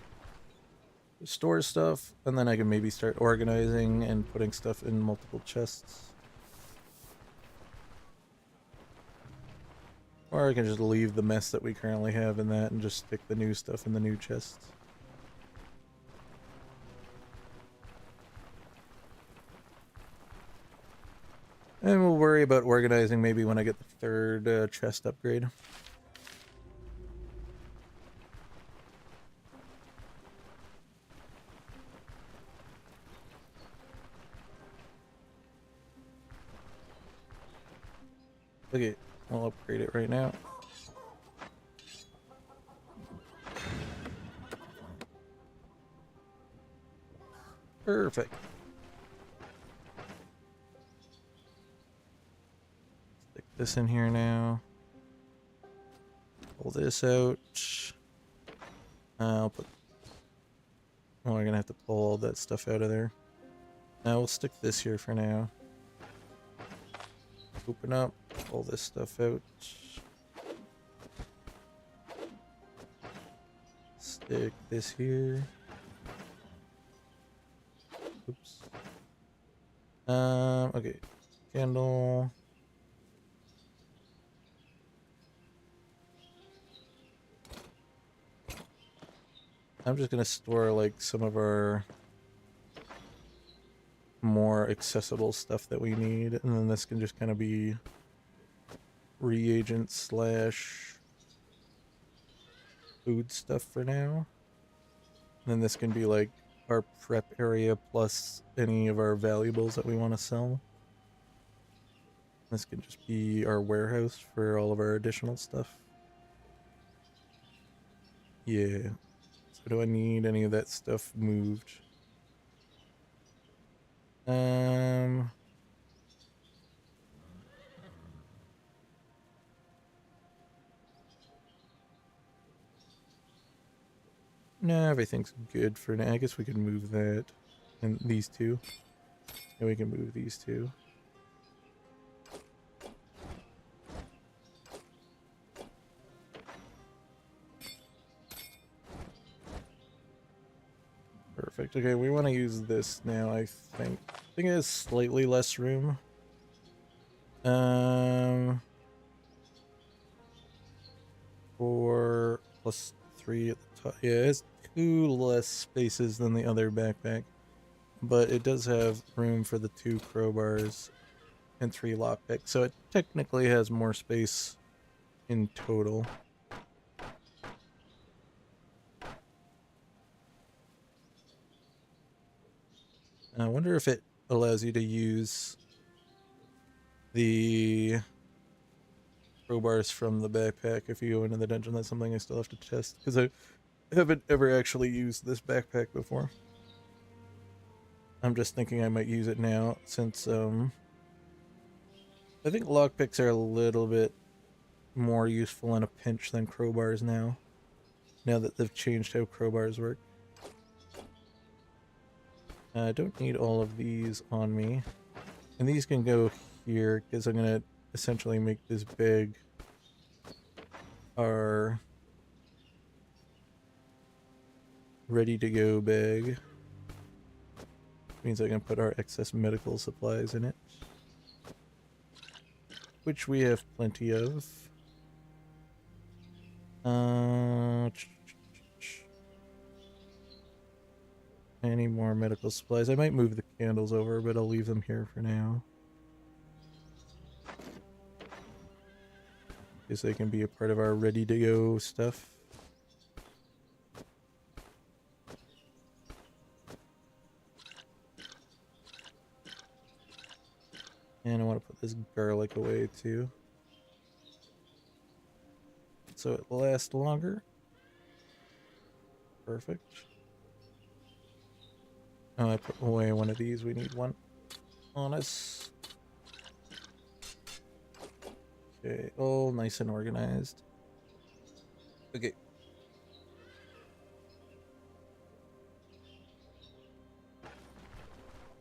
to store stuff. And then I can maybe start organizing and putting stuff in multiple chests. Or I can just leave the mess that we currently have in that and just stick the new stuff in the new chests. And we'll worry about organizing maybe when I get the third chest upgrade. Okay, I'll upgrade it right now. Perfect. Stick this in here now. Pull this out. I'll put... Oh, we're gonna have to pull all that stuff out of there. Now we'll stick this here for now. Open up, pull this stuff out. Stick this here. Oops. Okay. Candle. I'm just gonna store like some of our more accessible stuff that we need, and then this can just kind of be reagent slash food stuff for now. And then this can be like our prep area plus any of our valuables that we want to sell. This can just be our warehouse for all of our additional stuff. Yeah. So do I need any of that stuff moved? No, everything's good for now. I guess we can move that. And these two. And we can move these two. Perfect. Okay, we want to use this now, I think. I think it has slightly less room. 4 plus 3 at the top. Yeah, it has 2 less spaces than the other backpack. But it does have room for the 2 crowbars and 3 lockpicks. So it technically has more space in total. I wonder if it allows you to use the crowbars from the backpack if you go into the dungeon. That's something I still have to test, because I haven't ever actually used this backpack before. I'm just thinking I might use it now, since I think lockpicks are a little bit more useful in a pinch than crowbars now that they've changed how crowbars work. I don't need all of these on me. And these can go here, because I'm going to essentially make this bag our ready-to-go bag. Means I can put our excess medical supplies in it, which we have plenty of. Any more medical supplies? I might move the candles over, but I'll leave them here for now, because they can be a part of our ready-to-go stuff. garlic away too, so it lasts longer. Perfect. Oh, I put away one of these. We need one on us. Okay, all nice and organized. Okay.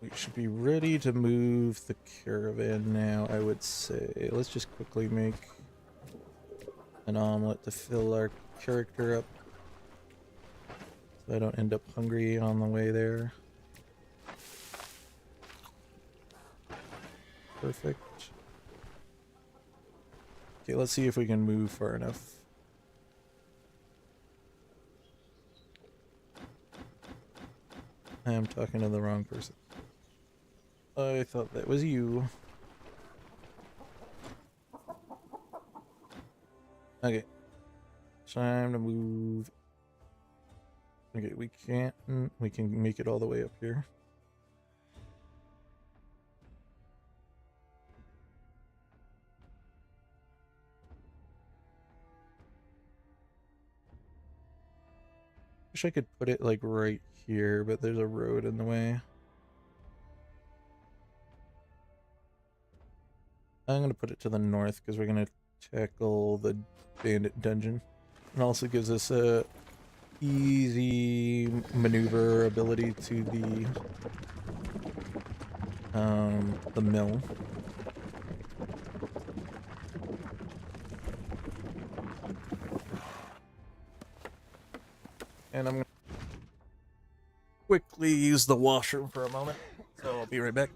We should be ready to move the caravan now, I would say. Let's just quickly make an omelet to fill our character up, so I don't end up hungry on the way there. Perfect. Okay, let's see if we can move far enough. I am talking to the wrong person. I thought that was you. Okay. Time to move. Okay, we can't. We can make it all the way up here. Wish I could put it like right here, but there's a road in the way. I'm gonna put it to the north because we're gonna tackle the bandit dungeon. It also gives us a easy maneuver ability to the mill. And I'm gonna quickly use the washroom for a moment, so I'll be right back.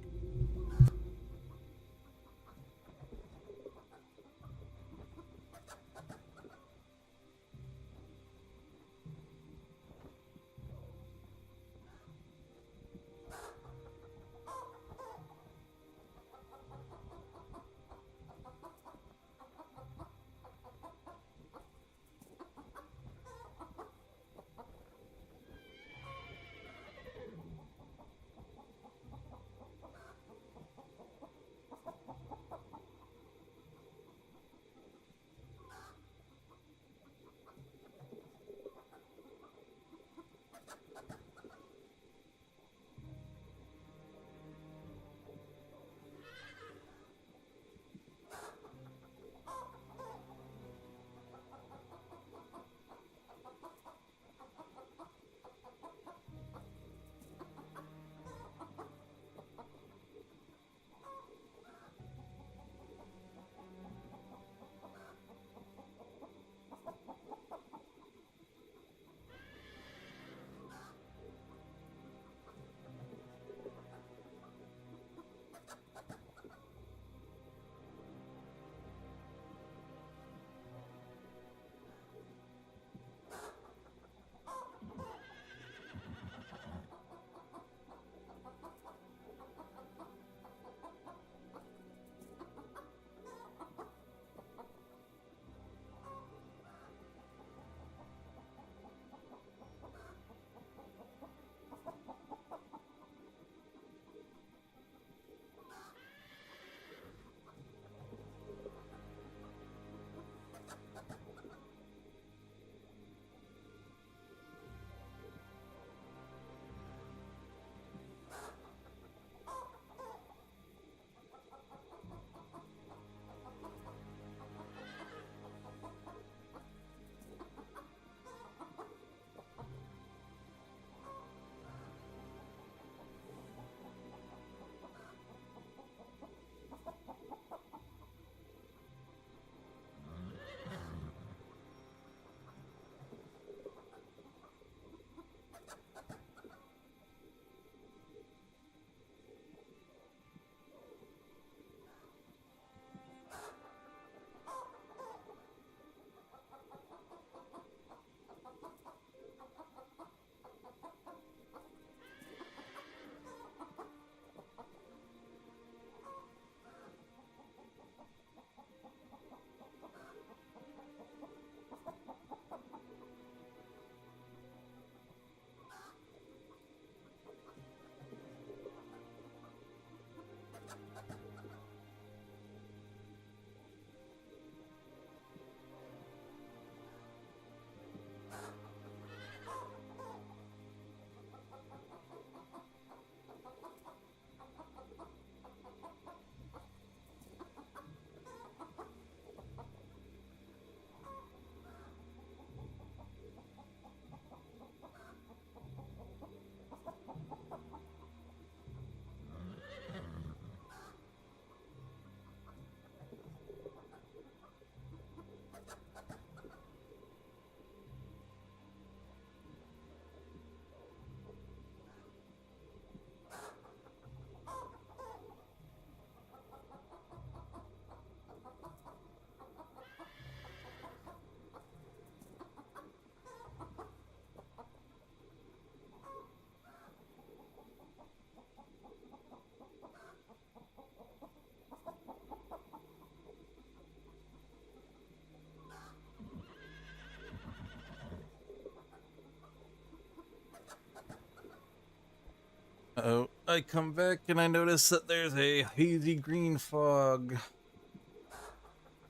Oh, I come back and I notice that there's a hazy green fog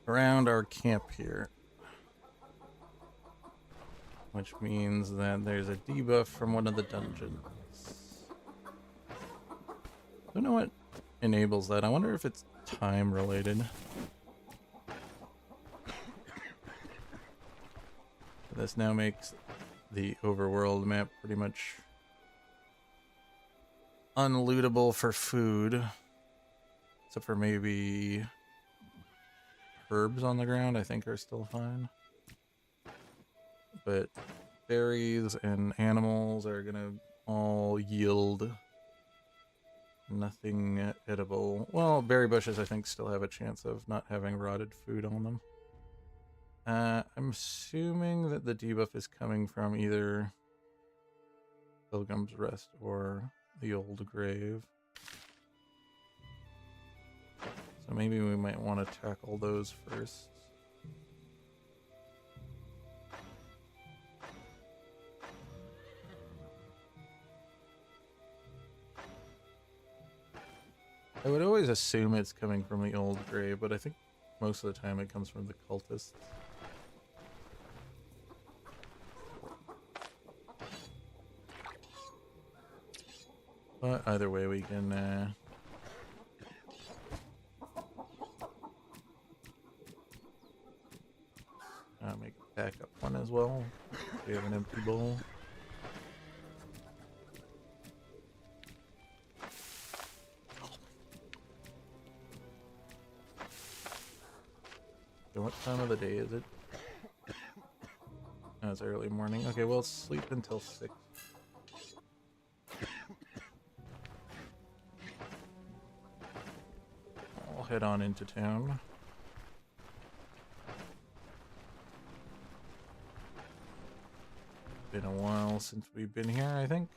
around our camp here. Which means that there's a debuff from one of the dungeons. Don't know what enables that. I wonder if it's time related. This now makes the overworld map pretty much unlootable for food. Except for maybe herbs on the ground, I think are still fine. But berries and animals are gonna all yield nothing edible. Well, berry bushes I think still have a chance of not having rotted food on them. I'm assuming that the debuff is coming from either Pilgrim's Rest or the Old Grave. So maybe we might want to tackle those first. I would always assume it's coming from the Old Grave, but I think most of the time it comes from the cultists. But either way, we can make a backup one as well. We have an empty bowl. So what time of the day is it? Oh, it's early morning. Okay, we'll sleep until 6. I'll head on into town. Been a while since we've been here, I think.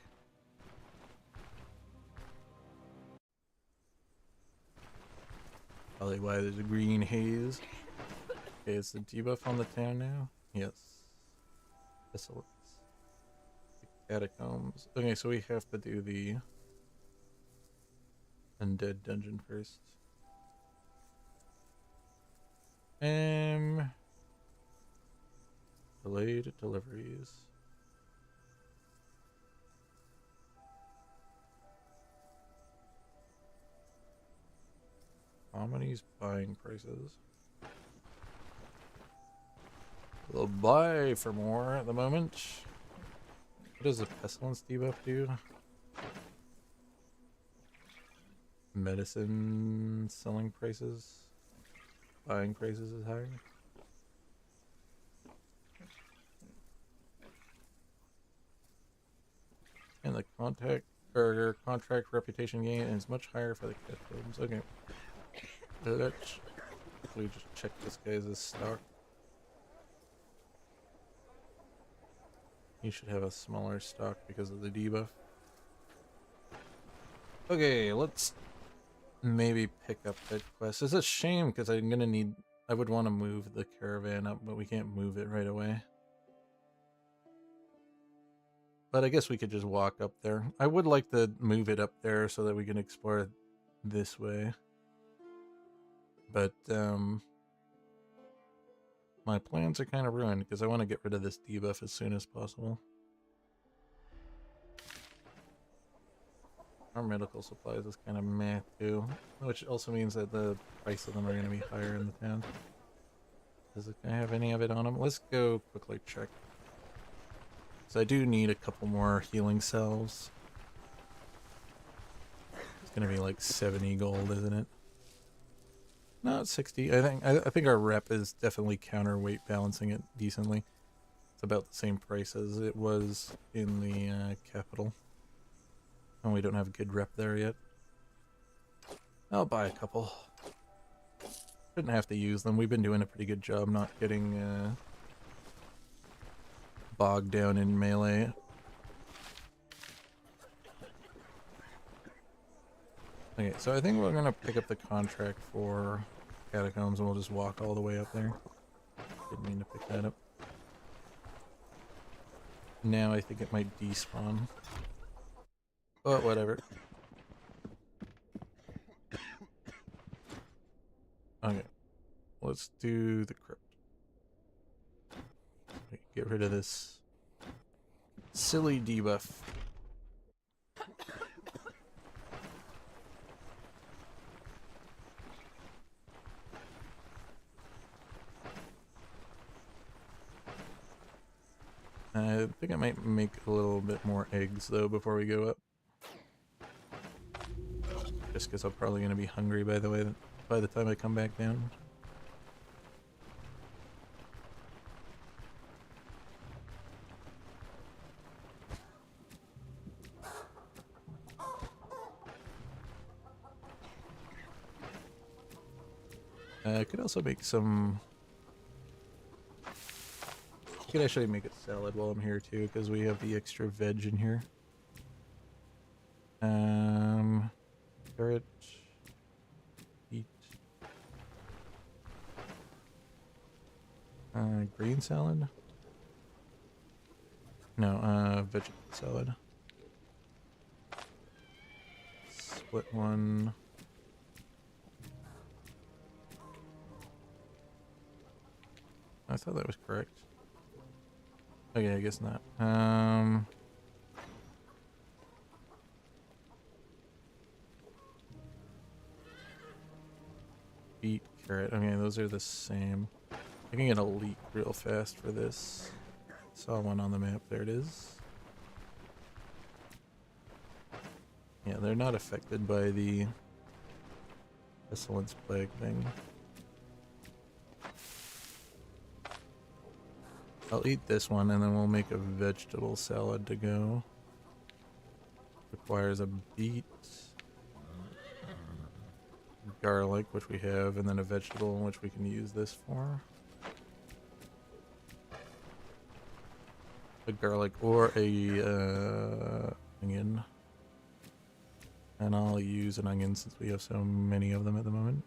Probably why there's a green haze. Okay, is the debuff on the town now? Yes. Pestilence. Catacombs. Okay, so we have to do the undead dungeon first. Delayed deliveries. Harmony's buying prices. We'll buy for more at the moment. What does the pestilence debuff do? Medicine selling prices. Buying prices is higher. And the contract reputation gain is much higher for the catacombs. Okay. Let's quickly just check this guy's stock. He should have a smaller stock because of the debuff. Okay, let's maybe pick up that quest. It's a shame because I would want to move the caravan up, but we can't move it right away. But I guess we could just walk up there. I would like to move it up there so that we can explore it this way. But my plans are kind of ruined because I want to get rid of this debuff as soon as possible. Our medical supplies is kind of meh too, which also means that the price of them are going to be higher in the town. Does it have any of it on them? Let's go quickly check. So I do need a couple more healing cells. It's going to be like 70 gold, isn't it? No, it's 60. I think our rep is definitely counterweight balancing it decently. It's about the same price as it was in the capital. And we don't have a good rep there yet. I'll buy a couple. Shouldn't have to use them. We've been doing a pretty good job not getting bogged down in melee. Okay, so I think we're gonna pick up the contract for catacombs and we'll just walk all the way up there. Didn't mean to pick that up. Now I think it might despawn. But whatever. let's do the crypt. Get rid of this silly debuff. I think I might make a little bit more eggs though before we go up. Just because I'm probably going to be hungry by the time I come back down. I could also make some... I could actually make a salad while I'm here too, because we have the extra veg in here. Carrot, beet, green salad? No, vegetable salad. Split one. I thought that was correct. Okay, I guess not. Beet, carrot. Okay, those are the same. I can get a leek real fast for this. Saw one on the map. There it is. Yeah, they're not affected by the pestilence plague thing. I'll eat this one and then we'll make a vegetable salad to go. Requires a beet, garlic, which we have, and then a vegetable, which we can use this for. A garlic or a onion. And I'll use an onion since we have so many of them at the moment.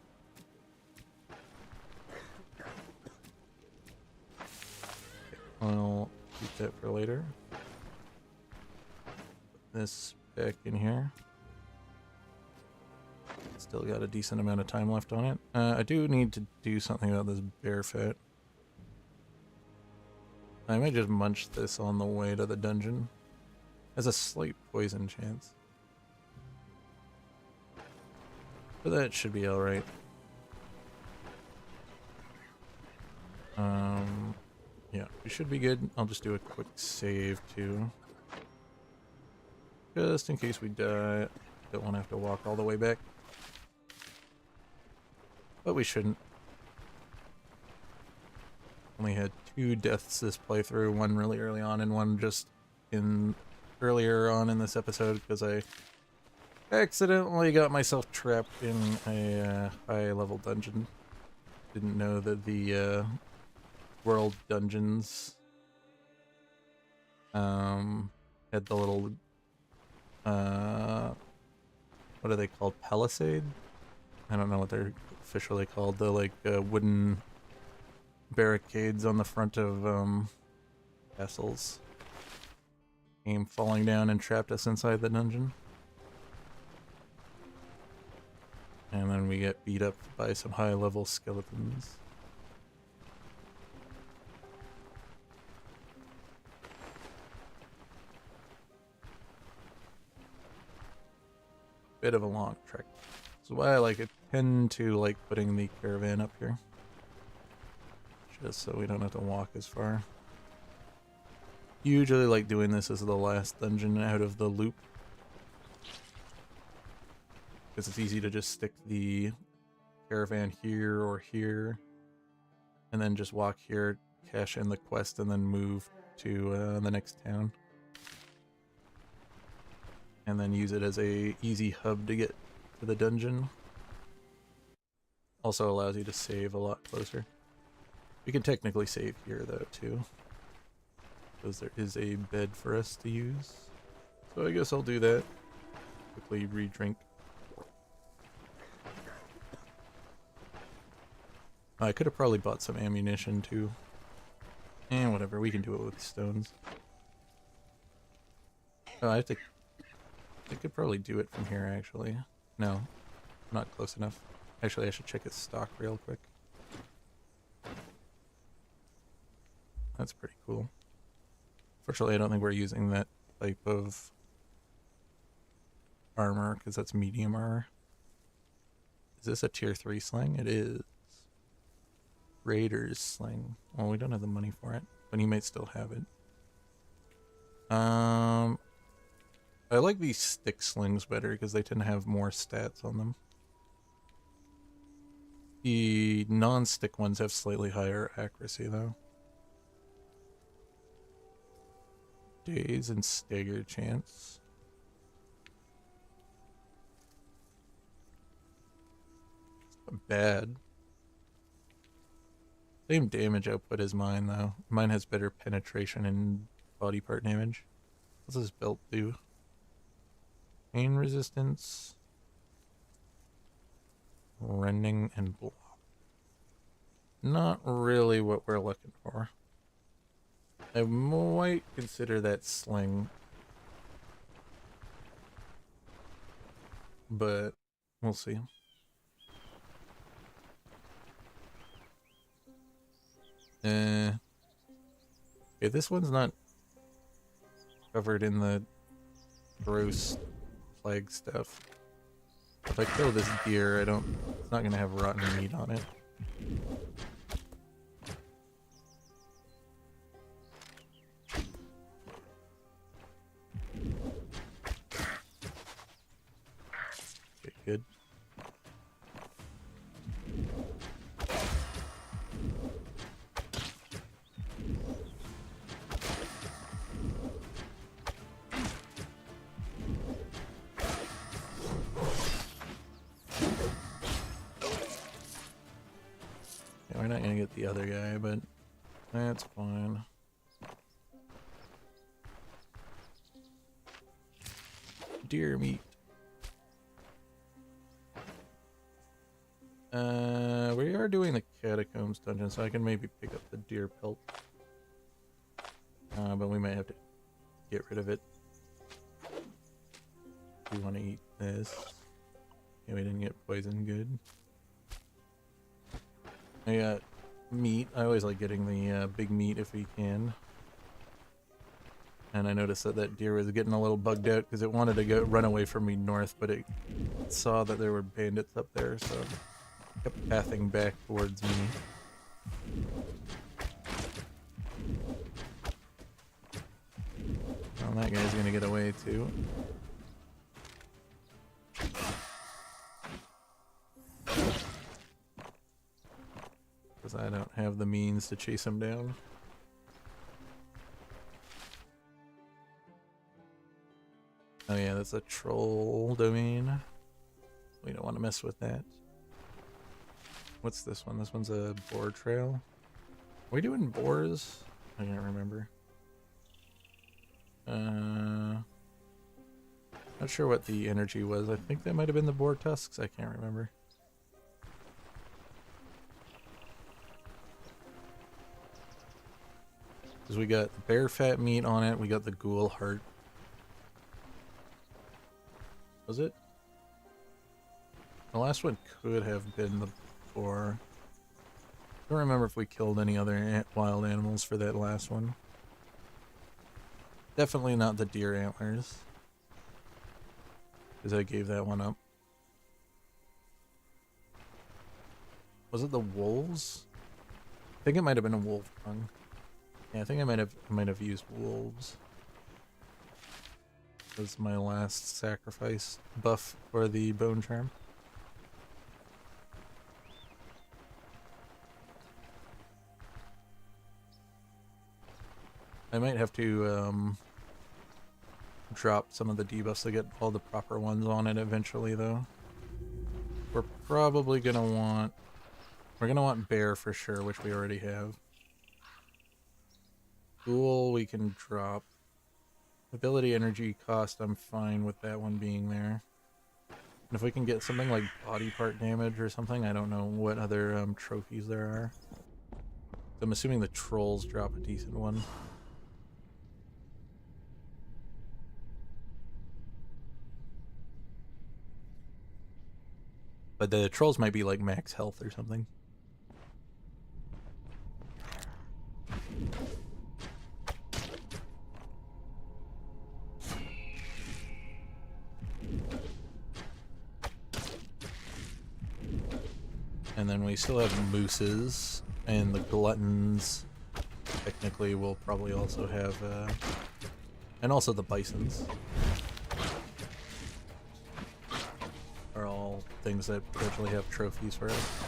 I'll keep that for later. Put this back in here. Still got a decent amount of time left on it. I do need to do something about this bear fat. I might just munch this on the way to the dungeon. Has a slight poison chance. But that should be alright. Yeah, we should be good. I'll just do a quick save too. Just in case we die. Don't want to have to walk all the way back. But we shouldn't. Only had 2 deaths this playthrough, one really early on and one just earlier on in this episode because I accidentally got myself trapped in a high level dungeon. Didn't know that the world dungeons had the little what are they called? Palisade? I don't know what they're officially called. The like wooden barricades on the front of castles. Came falling down and trapped us inside the dungeon. And then we get beat up by some high level skeletons. Bit of a long trek. That's why I tend to like putting the caravan up here. Just so we don't have to walk as far. Usually like doing this as the last dungeon out of the loop. Because it's easy to just stick the caravan here or here. And then just walk here, cash in the quest, and then move to the next town. And then use it as a easy hub to get to the dungeon. Also allows you to save a lot closer. We can technically save here though too, because there is a bed for us to use. So I guess I'll do that. Quickly re-drink. I could have probably bought some ammunition too. And whatever, we can do it with stones. Oh, I could probably do it from here actually. No, not close enough. Actually, I should check his stock real quick. That's pretty cool. Fortunately, I don't think we're using that type of armor because that's medium armor. Is this a tier 3 sling? It is. Raider's sling. Well, we don't have the money for it, but he might still have it. I like these stick slings better because they tend to have more stats on them. The non-stick ones have slightly higher accuracy though. Daze and stagger chance. It's not bad. Same damage output as mine though. Mine has better penetration and body part damage. What's this belt do? Pain resistance. Rending and block. Not really what we're looking for. I might consider that sling. But we'll see. Okay, this one's not covered in the gross plague stuff. If I kill this deer, it's not gonna have rotten meat on it. Okay, good. We're not gonna get the other guy, but that's fine. Deer meat. We are doing the catacombs dungeon, so I can maybe pick up the deer pelt. But we might have to get rid of it. We want to eat this. Yeah, we didn't get poisoned, good. I got meat. I always like getting the big meat if we can. And I noticed that that deer was getting a little bugged out because it wanted to run away from me north, but it saw that there were bandits up there, so it kept pathing back towards me. Well, that guy's gonna get away too. Because I don't have the means to chase him down. Oh yeah, that's a troll domain. We don't want to mess with that. What's this one? This one's a boar trail. Are we doing boars? I can't remember. Not sure what the energy was. I think that might have been the boar tusks. I can't remember. Because we got the bear fat meat on it. We got the ghoul heart. Was it? The last one could have been the boar. I don't remember if we killed any other wild animals for that last one. Definitely not the deer antlers. Because I gave that one up. Was it the wolves? I think it might have been a wolf tongue. Yeah, I think I might have used wolves. That was my last sacrifice buff for the bone charm. I might have to drop some of the debuffs to get all the proper ones on it eventually, though. We're probably gonna want... We're gonna want bear for sure, which we already have. Ghoul we can drop. Ability energy cost, I'm fine with that one being there. And if we can get something like body part damage or something, I don't know what other trophies there are. I'm assuming the trolls drop a decent one. But the trolls might be like max health or something. And then we still have mooses, and the gluttons technically will probably also have, and also the bisons are all things that potentially have trophies for us.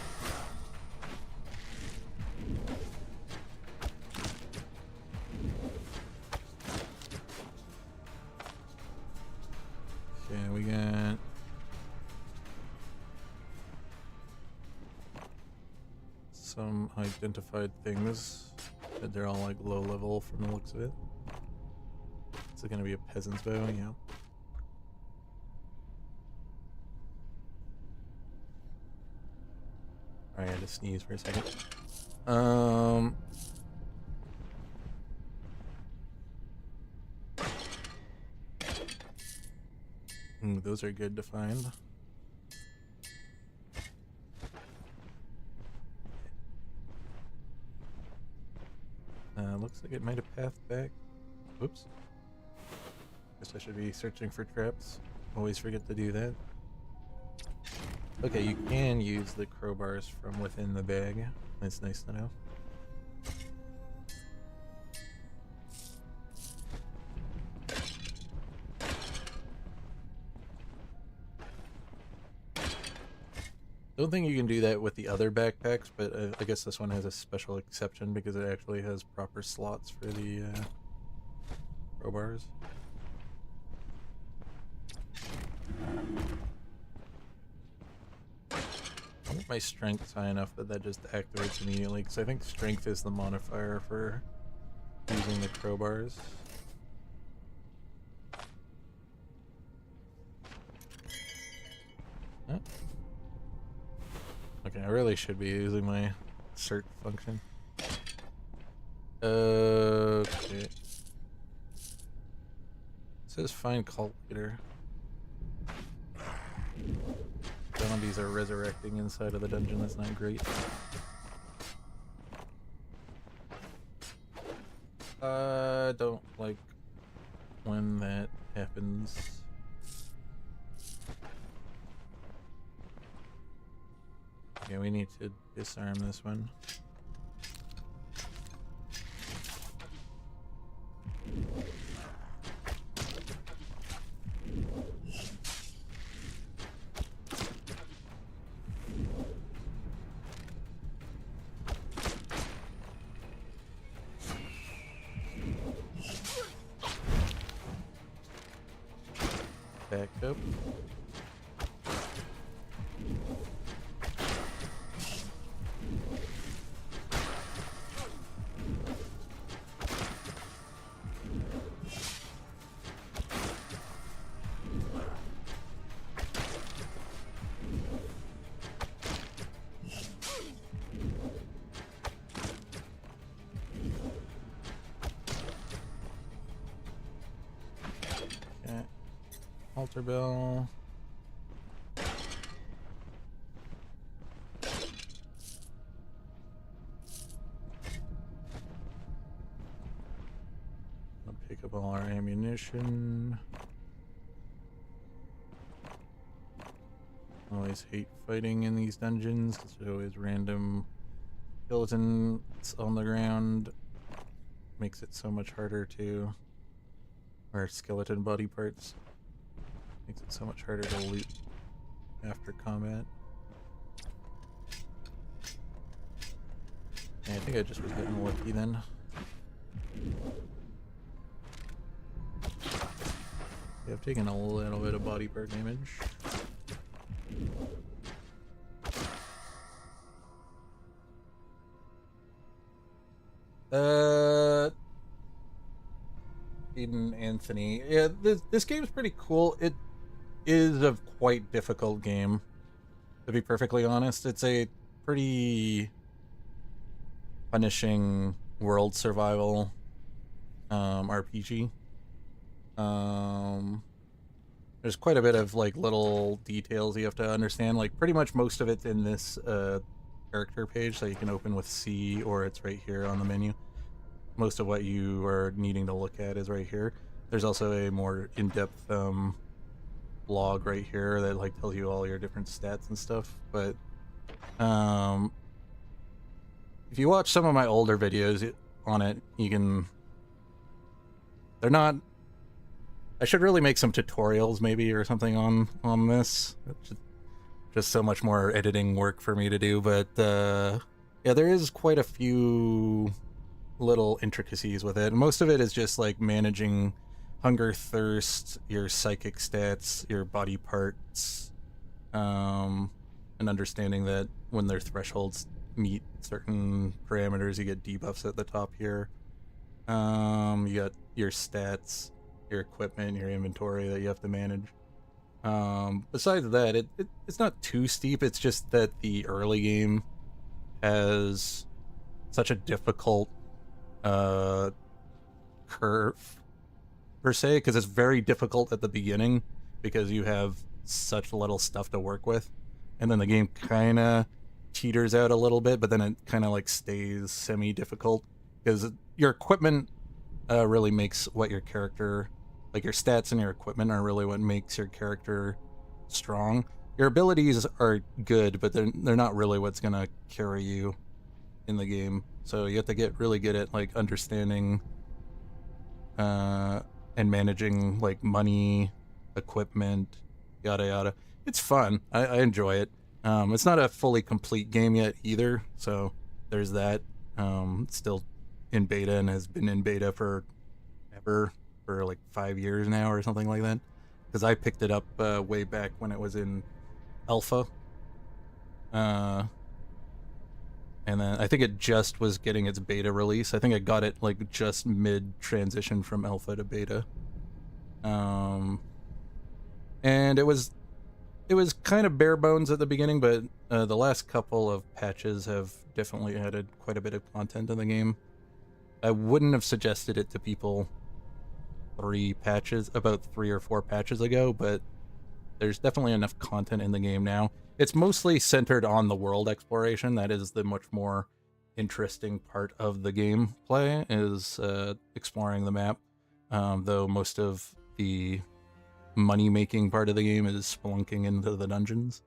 Okay, we got some identified things, but they're all like low level from the looks of it. Is it gonna be a peasant's bow? Yeah. I had to sneeze for a second. Those are good to find. Looks like it might have pathed back. Whoops. Guess I should be searching for traps. Always forget to do that. Okay, you can use the crowbars from within the bag. That's nice to know. Don't think you can do that with the other backpacks, but I guess this one has a special exception because it actually has proper slots for the crowbars. I think my strength's high enough that that just activates immediately, because I think strength is the modifier for using the crowbars. Huh? Okay, I really should be using my cert function. Okay. It says find cult leader. Zombies are resurrecting inside of the dungeon, that's not great. I don't like when that happens. Okay, we need to disarm this one. Back up. Altar bell. I'll pick up all our ammunition. Always hate fighting in these dungeons because there's always random skeletons on the ground. Makes it so much harder to, or skeleton body parts. Makes it so much harder to loot after combat. Yeah, I think I just was getting lucky then. Yeah, I've taken a little bit of body part damage. Aiden Anthony. Yeah, this game's pretty cool. It is a quite difficult game, to be perfectly honest. It's a pretty punishing world survival RPG. There's quite a bit of like little details you have to understand. Like pretty much most of it's in this character page that you can open with C, or it's right here on the menu. Most of what you are needing to look at is right here. There's also a more in-depth log right here that like tells you all your different stats and stuff, but Um, if you watch some of my older videos on it, you can... They're not... I should really make some tutorials maybe or something on this. It's just so much more editing work for me to do, but yeah, there is quite a few little intricacies with it. Most of it is just like managing hunger, thirst, your psychic stats, your body parts, and understanding that when their thresholds meet certain parameters, you get debuffs at the top here. You got your stats, your equipment, your inventory that you have to manage. Besides that, it's not too steep. It's just that the early game has such a difficult curve per se, because it's very difficult at the beginning because you have such little stuff to work with, and then the game kind of teeters out a little bit, but then it kind of like stays semi-difficult because your equipment really makes what your character, like your stats and your equipment are really what makes your character strong. Your abilities are good, but they're not really what's gonna carry you in the game. So you have to get really good at like understanding and managing like money, equipment, yada yada. It's fun. I enjoy it. It's not a fully complete game yet either, so there's that. It's still in beta and has been in beta for like 5 years now or something like that, because I picked it up way back when it was in alpha, and then I think it just was getting its beta release. I think I got it like just mid transition from alpha to beta, and it was kind of bare bones at the beginning, but the last couple of patches have definitely added quite a bit of content in the game. I wouldn't have suggested it to people about 3 or 4 patches ago, but there's definitely enough content in the game now. It's mostly centered on the world exploration. That is the much more interesting part of the gameplay, is exploring the map, though most of the money-making part of the game is spelunking into the dungeons,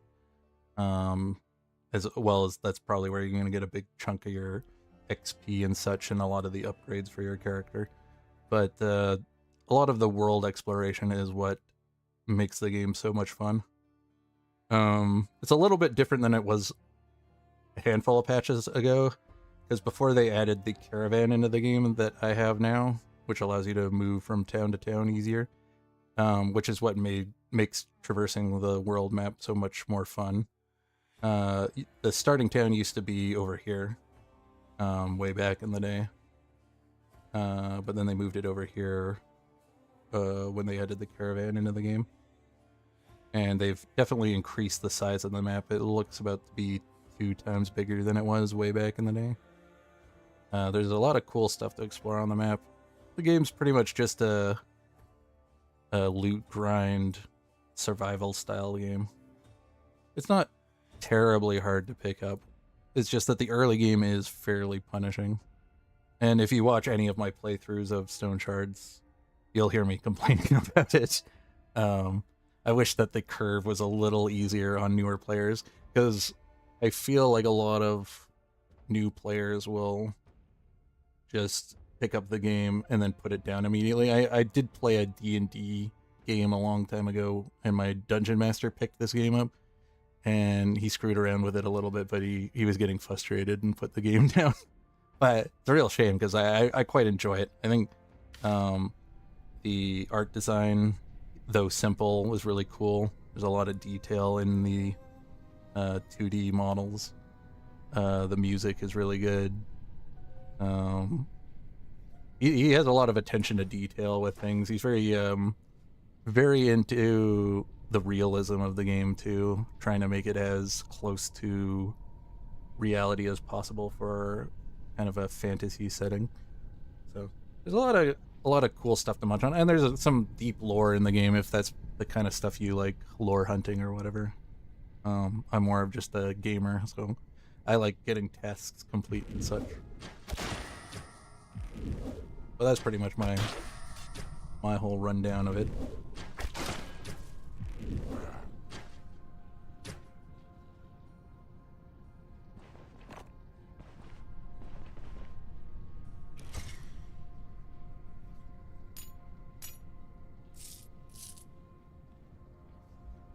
as well as that's probably where you're going to get a big chunk of your XP and such, and a lot of the upgrades for your character. But a lot of the world exploration is what makes the game so much fun. It's a little bit different than it was a handful of patches ago, because before they added the caravan into the game that I have now, which allows you to move from town to town easier, which is what makes traversing the world map so much more fun. The starting town used to be over here, way back in the day, but then they moved it over here when they added the caravan into the game, and they've definitely increased the size of the map. It looks about to be 2 times bigger than it was way back in the day. There's a lot of cool stuff to explore on the map. The game's pretty much just a loot grind survival style game. It's not terribly hard to pick up. It's just that the early game is fairly punishing. And if you watch any of my playthroughs of Stone Shards, you'll hear me complaining about it. I wish that the curve was a little easier on newer players, because I feel like a lot of new players will just pick up the game and then put it down immediately. I did play a D&D game a long time ago, and my dungeon master picked this game up, and he screwed around with it a little bit, but he was getting frustrated and put the game down. But it's a real shame, because I quite enjoy it. I think the art design, though simple, was really cool. There's a lot of detail in the 2D models. The music is really good. He has a lot of attention to detail with things. He's very into the realism of the game too, trying to make it as close to reality as possible for kind of a fantasy setting. So there's a lot of cool stuff to munch on, and there's some deep lore in the game if that's the kind of stuff you like, lore hunting or whatever. I'm more of just a gamer, so I like getting tasks complete and such. But that's pretty much my whole rundown of it.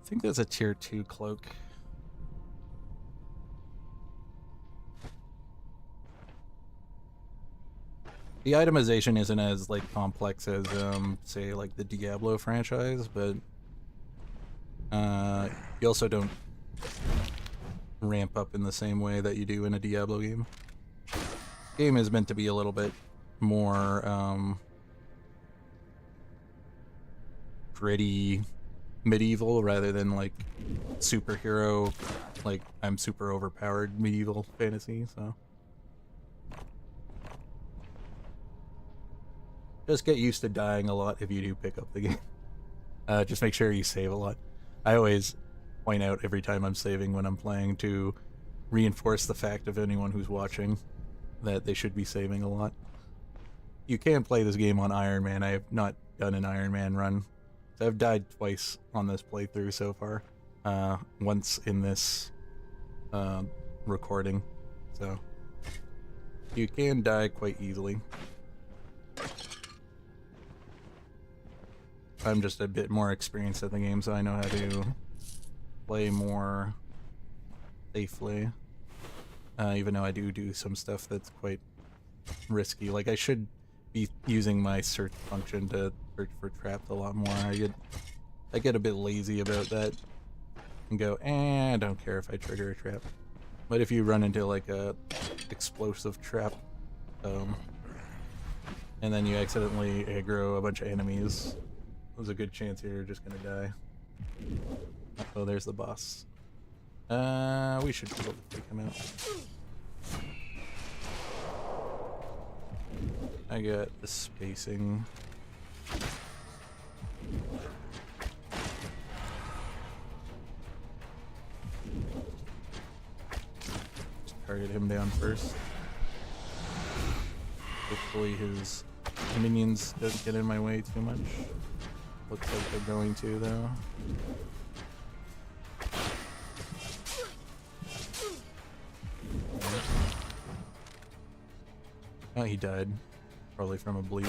think that's a tier 2 cloak. The itemization isn't as like complex as say like the Diablo franchise, but you also don't ramp up in the same way that you do in a Diablo game. Game is meant to be a little bit more gritty medieval rather than like superhero, like I'm super overpowered medieval fantasy, so just get used to dying a lot if you do pick up the game. Just make sure you save a lot. I always point out every time I'm saving when I'm playing to reinforce the fact of anyone who's watching that they should be saving a lot. You can play this game on Iron Man. I have not done an Iron Man run. I've died twice on this playthrough so far. Once in this recording. So you can die quite easily. I'm just a bit more experienced at the game, so I know how to play more safely. Even though I do some stuff that's quite risky. Like I should be using my search function to search for traps a lot more. I get a bit lazy about that and go, I don't care if I trigger a trap. But if you run into like a explosive trap, and then you accidentally aggro a bunch of enemies, there's a good chance you're just gonna die. Oh, there's the boss. We should be able to take him out. I got the spacing. Just target him down first. Hopefully his minions don't get in my way too much. Looks like they're going to, though. Oh, he died. Probably from a bleed.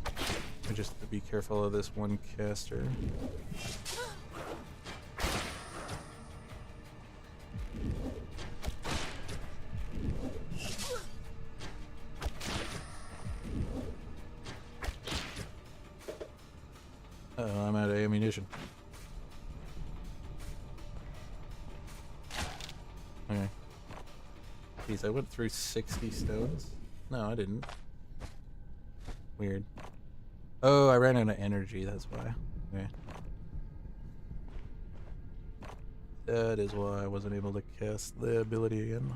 I just have to be careful of this one caster. Uh-oh, I'm out of ammunition. Okay. Jeez, I went through 60 stones? No, I didn't. Weird. Oh, I ran out of energy, that's why. Okay. That is why I wasn't able to cast the ability again.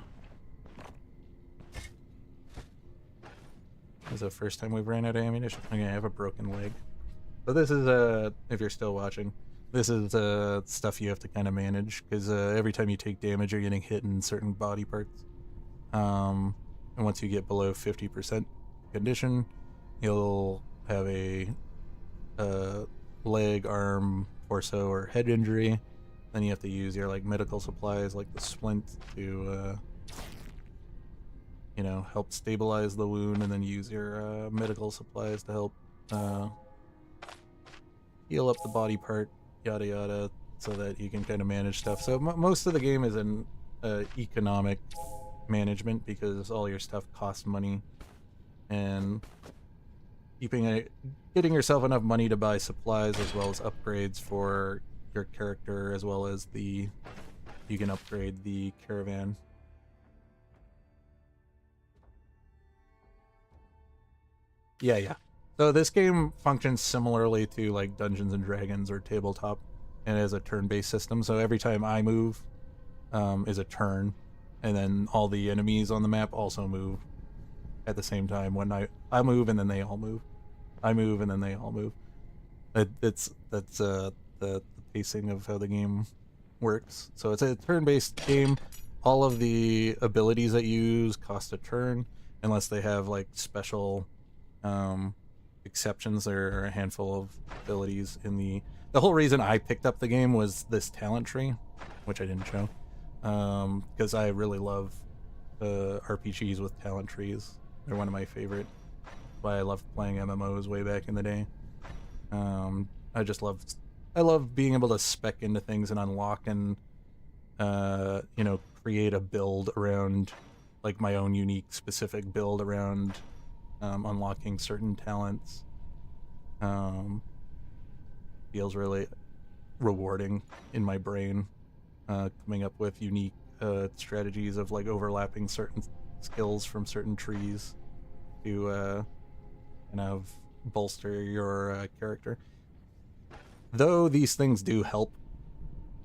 This is the first time we've ran out of ammunition. Okay, I have a broken leg. So this is, if you're still watching, this is stuff you have to kind of manage, because every time you take damage, you're getting hit in certain body parts. And once you get below 50% condition, you'll have a leg, arm, torso, or head injury. Then you have to use your like medical supplies, like the splint, to you know, help stabilize the wound, and then use your medical supplies to help heal up the body part, yada yada, so that you can kind of manage stuff. So most of the game is in economic management, because all your stuff costs money, and getting yourself enough money to buy supplies as well as upgrades for your character, as well as you can upgrade the caravan. Yeah. So this game functions similarly to like Dungeons and Dragons or tabletop, and it has a turn-based system. So every time I move is a turn, and then all the enemies on the map also move at the same time. When I move, and then they all move. I move, and then they all move. That's the pacing of how the game works. So it's a turn-based game. All of the abilities that you use cost a turn, unless they have like special exceptions. There are a handful of abilities in the whole reason I picked up the game was this talent tree, which I didn't show, because I really love RPGs with talent trees. They're one of my favorite. Why I loved playing MMOs way back in the day. I love being able to spec into things and unlock and you know, create a build around, like, my own unique specific build around unlocking certain talents. Feels really rewarding in my brain, coming up with unique strategies of like overlapping certain skills from certain trees to kind of bolster your character. Though these things do help,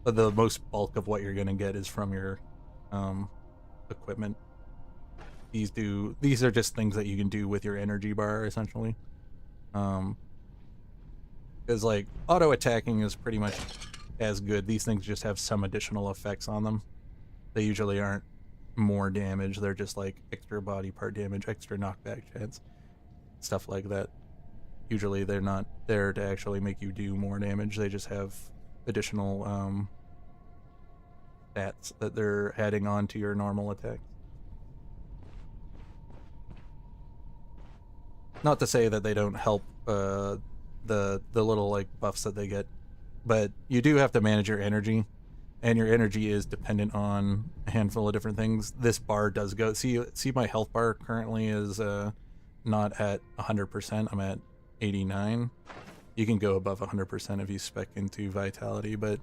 but the most bulk of what you're going to get is from your equipment. These are just things that you can do with your energy bar, essentially. Because like auto attacking is pretty much as good. These things just have some additional effects on them. They usually aren't more damage. They're just like extra body part damage, extra knockback chance, stuff like that. Usually they're not there to actually make you do more damage. They just have additional stats that they're adding on to your normal attacks. Not to say that they don't help the little like buffs that they get, but you do have to manage your energy, and your energy is dependent on a handful of different things. This bar does go, see my health bar currently is not at 100%. I'm at 89. You can go above 100% if you spec into vitality, but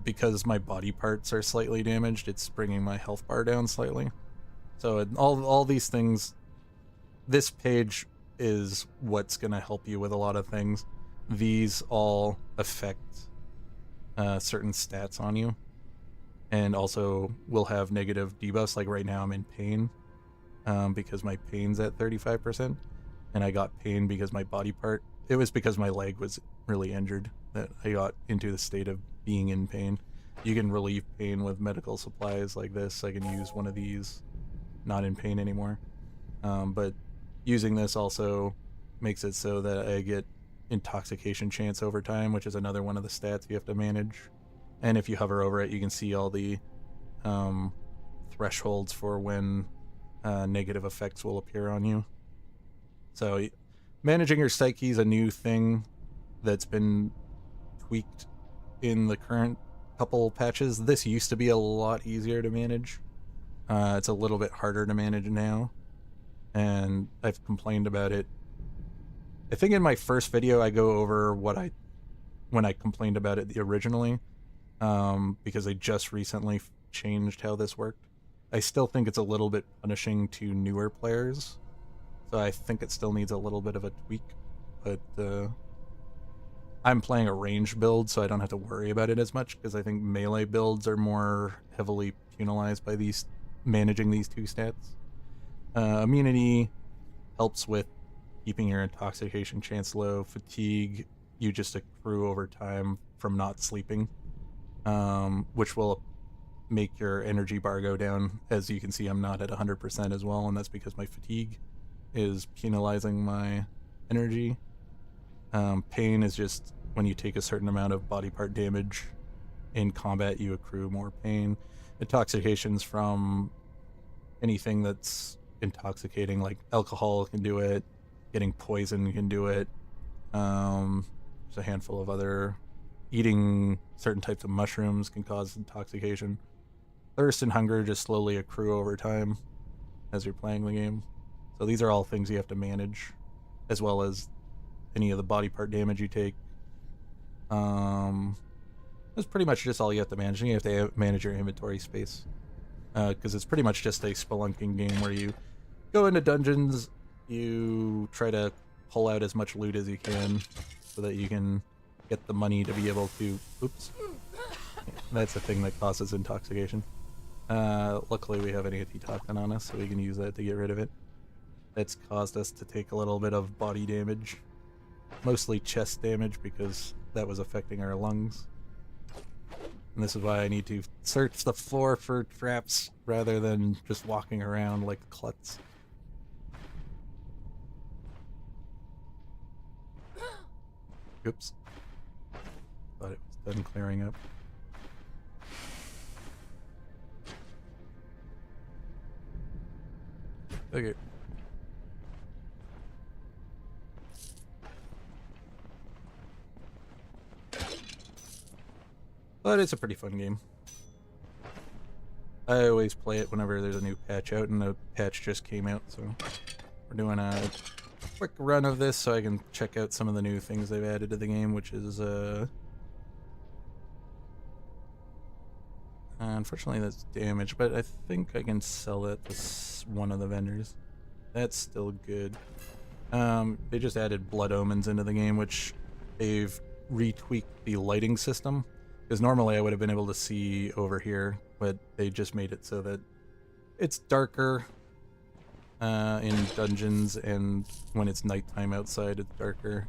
because my body parts are slightly damaged, it's bringing my health bar down slightly. So all these things, this page is what's going to help you with a lot of things. These all affect certain stats on you, and also will have negative debuffs. Like right now I'm in pain because my pain's at 35%, and I got pain because my body part, it was because my leg was really injured that I got into the state of being in pain. You can relieve pain with medical supplies like this. I can use one of these, not in pain anymore. But using this also makes it so that I get intoxication chance over time, which is another one of the stats you have to manage. And if you hover over it, you can see all the thresholds for when negative effects will appear on you. So managing your psyche is a new thing that's been tweaked in the current couple patches. This used to be a lot easier to manage. It's a little bit harder to manage now, and I've complained about it. I think in my first video I go over when I complained about it originally, because they just recently changed how this worked. I still think it's a little bit punishing to newer players, so I think it still needs a little bit of a tweak, but I'm playing a ranged build, so I don't have to worry about it as much, because I think melee builds are more heavily penalized by managing these two stats. Immunity helps with keeping your intoxication chance low. Fatigue, you just accrue over time from not sleeping, which will make your energy bar go down. As you can see, I'm not at 100% as well, and that's because my fatigue is penalizing my energy. Pain is just when you take a certain amount of body part damage in combat, you accrue more pain. Intoxications from anything that's intoxicating, like alcohol can do it, getting poison can do it. There's a handful of other, eating certain types of mushrooms can cause intoxication. Thirst and hunger just slowly accrue over time as you're playing the game. So these are all things you have to manage, as well as any of the body part damage you take. That's pretty much just all you have to manage. You have to manage your inventory space, because it's pretty much just a spelunking game where you go into dungeons, you try to pull out as much loot as you can so that you can get the money to be able to... Oops. That's a thing that causes intoxication. Luckily we have an antitoxin on us, so we can use that to get rid of it. That's caused us to take a little bit of body damage. Mostly chest damage, because that was affecting our lungs. And this is why I need to search the floor for traps rather than just walking around like a klutz. Oops. Thought it was done clearing up. Okay. But it's a pretty fun game. I always play it whenever there's a new patch out, and the patch just came out, so we're doing a quick run of this so I can check out some of the new things they've added to the game, which is unfortunately that's damaged, but I think I can sell it to one of the vendors. That's still good. They just added Blood Omens into the game, which they've retweaked the lighting system, because normally I would have been able to see over here, but they just made it so that it's darker in dungeons, and when it's nighttime outside it's darker.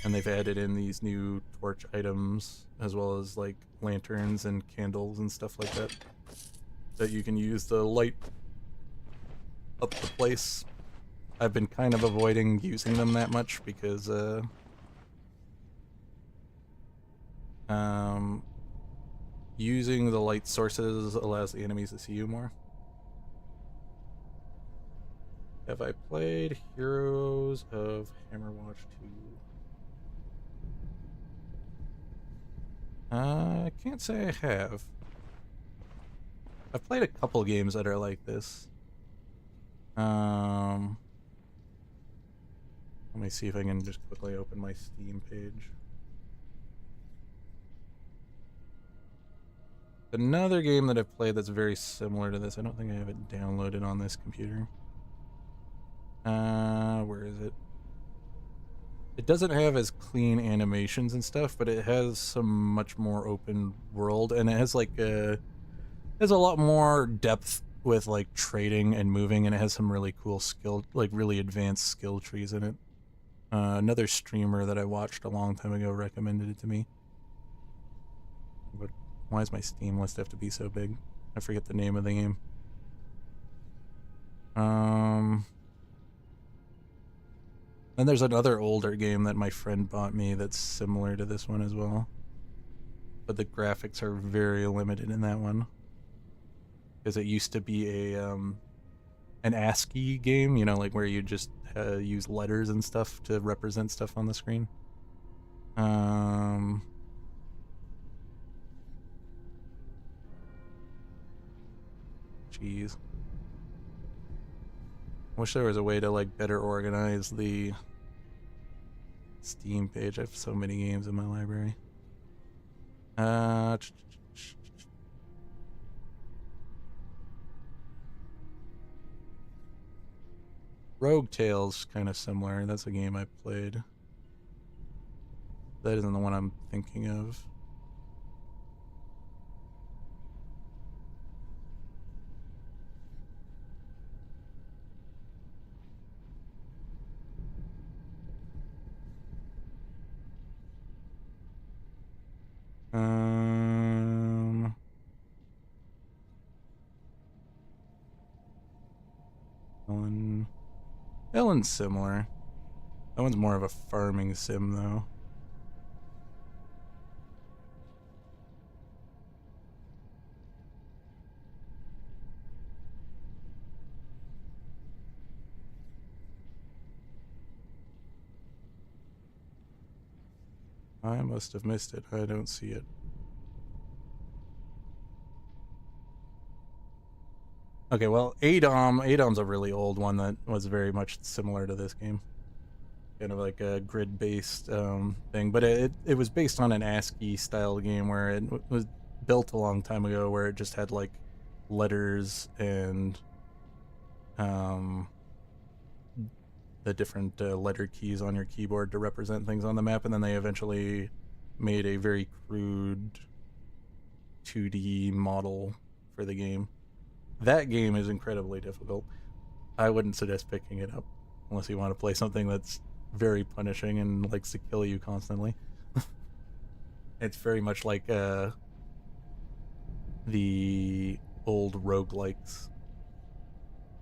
And they've added in these new torch items, as well as like lanterns and candles and stuff like that, that you can use to light up the place. I've been kind of avoiding using them that much because using the light sources allows the enemies to see you more. Have I played Heroes of Hammerwatch 2? I can't say I have. I've played a couple games that are like this. Let me see if I can just quickly open my Steam page. Another game that I've played that's very similar to this. I don't think I have it downloaded on this computer. Where is it? It doesn't have as clean animations and stuff, but it has some much more open world, and it has like there's a lot more depth with like trading and moving, and it has some really cool skill, like really advanced skill trees in it. Another streamer that I watched a long time ago recommended it to me. But why does my Steam list have to be so big? I forget the name of the game. Then there's another older game that my friend bought me that's similar to this one as well. But the graphics are very limited in that one. Because it used to be a an ASCII game, you know, like where you just use letters and stuff to represent stuff on the screen. Jeez. I wish there was a way to like better organize the Steam page. I have so many games in my library. Rogue Tales, kind of similar. That's a game I played. That isn't the one I'm thinking of. That one's similar. That one's more of a farming sim, though. I must have missed it. I don't see it. Okay, well, Adom's a really old one that was very much similar to this game. Kind of like a grid-based thing, but it was based on an ASCII style game where it was built a long time ago, where it just had like letters and the different letter keys on your keyboard to represent things on the map, and then they eventually made a very crude 2D model for the game. That game is incredibly difficult. I wouldn't suggest picking it up unless you want to play something that's very punishing and likes to kill you constantly. It's very much like the old roguelikes.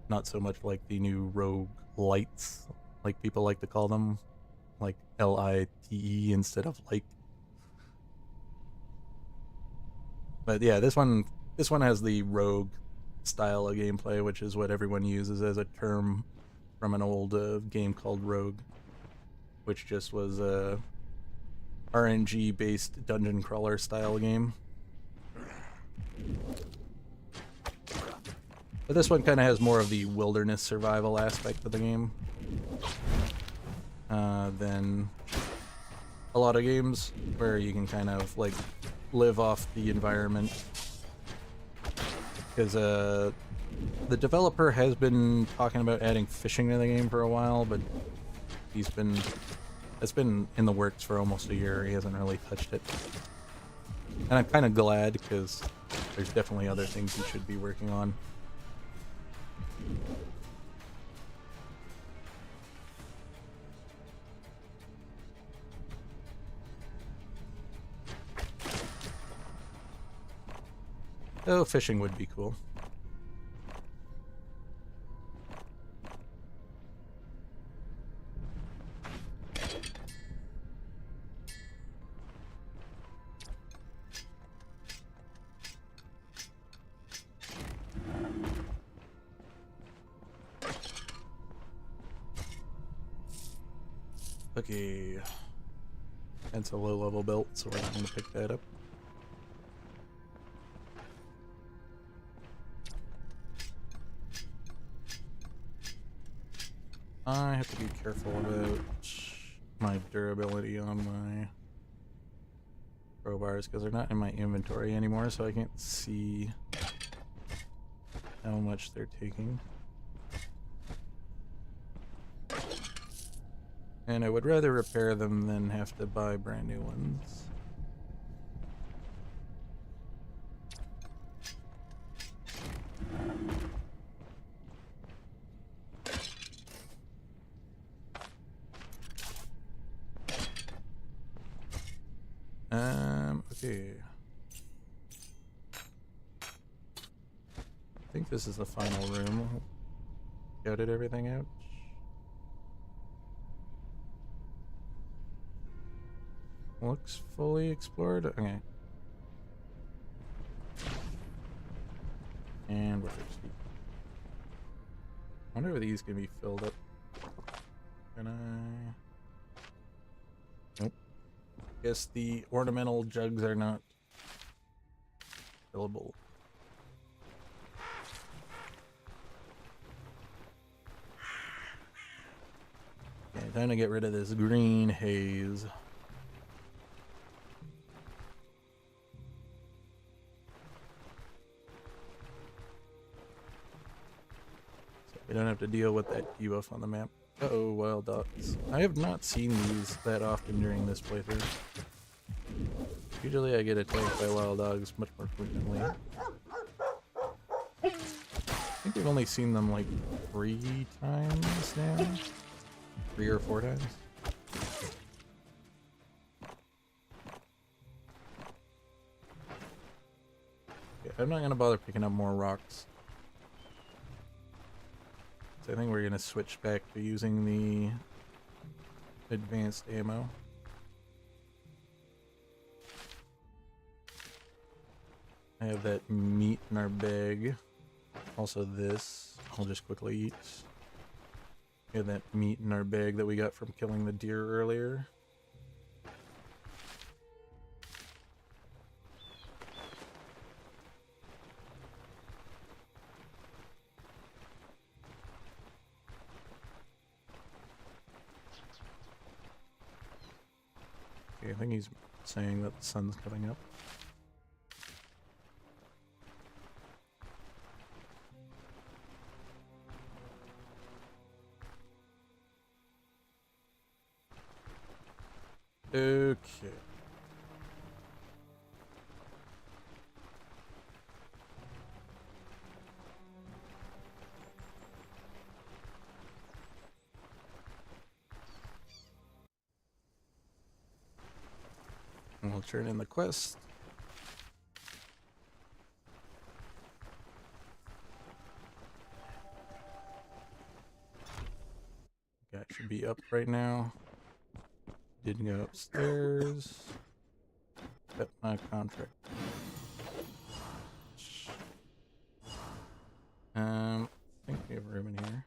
Not so much like the new roguelites, like people like to call them, like L-I-T-E instead of like. But yeah, this one has the rogue style of gameplay, which is what everyone uses as a term from an old game called Rogue, which just was RNG based dungeon crawler style game. But this one kind of has more of the wilderness survival aspect of the game than a lot of games where you can kind of like live off the environment. Because the developer has been talking about adding fishing to the game for a while, but it's been in the works for almost a year. He hasn't really touched it. And I'm kind of glad, because there's definitely other things he should be working on. Oh, fishing would be cool. Okay. That's a low-level belt, so we're not going to pick that up. I have to be careful about my durability on my crowbars because they're not in my inventory anymore, so I can't see how much they're taking. And I would rather repair them than have to buy brand new ones. Okay. I think this is the final room. Scouted everything out. Looks fully explored. Okay. And we're thirsty. I wonder if these can be filled up. Can I? Nope. Guess the ornamental jugs are not fillable. Okay, time to get rid of this green haze. So we don't have to deal with that debuff on the map. Uh-oh, wild dogs. I have not seen these that often during this playthrough. Usually I get attacked by wild dogs much more frequently. I think we've only seen them like 3 times now. 3 or 4 times. Yeah, I'm not gonna bother picking up more rocks. So I think we're gonna switch back to using the advanced ammo. I have that meat in our bag. Also this, I'll just quickly eat. We have that meat in our bag that we got from killing the deer earlier. Okay, I think he's saying that the sun's coming up. Okay. And we'll turn in the quest. Guy should be up right now. Didn't go upstairs. Got my contract. I think we have room in here.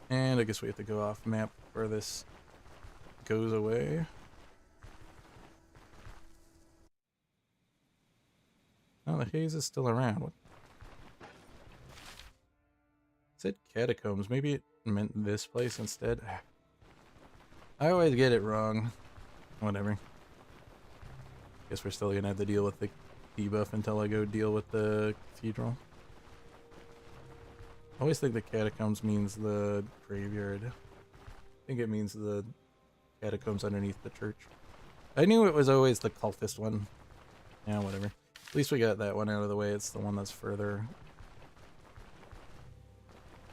And I guess we have to go off map where this goes away. Oh, the haze is still around. What? It said catacombs. Maybe it meant this place instead. I always get it wrong. Whatever. Guess we're still gonna have to deal with the debuff until I go deal with the cathedral. I always think the catacombs means the graveyard. I think it means the catacombs underneath the church. I knew it was always the cultist one. Yeah, whatever. At least we got that one out of the way. It's the one that's further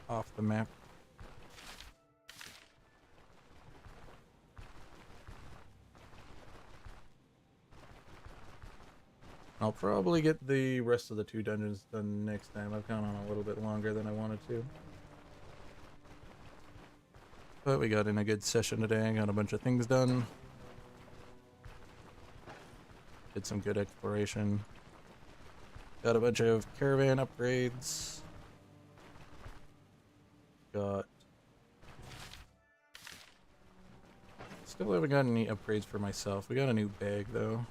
off the map. I'll probably get the rest of the 2 dungeons done next time. I've gone on a little bit longer than I wanted to. But we got in a good session today. I got a bunch of things done. Did some good exploration. Got a bunch of caravan upgrades. Got... Still haven't gotten any upgrades for myself. We got a new bag though.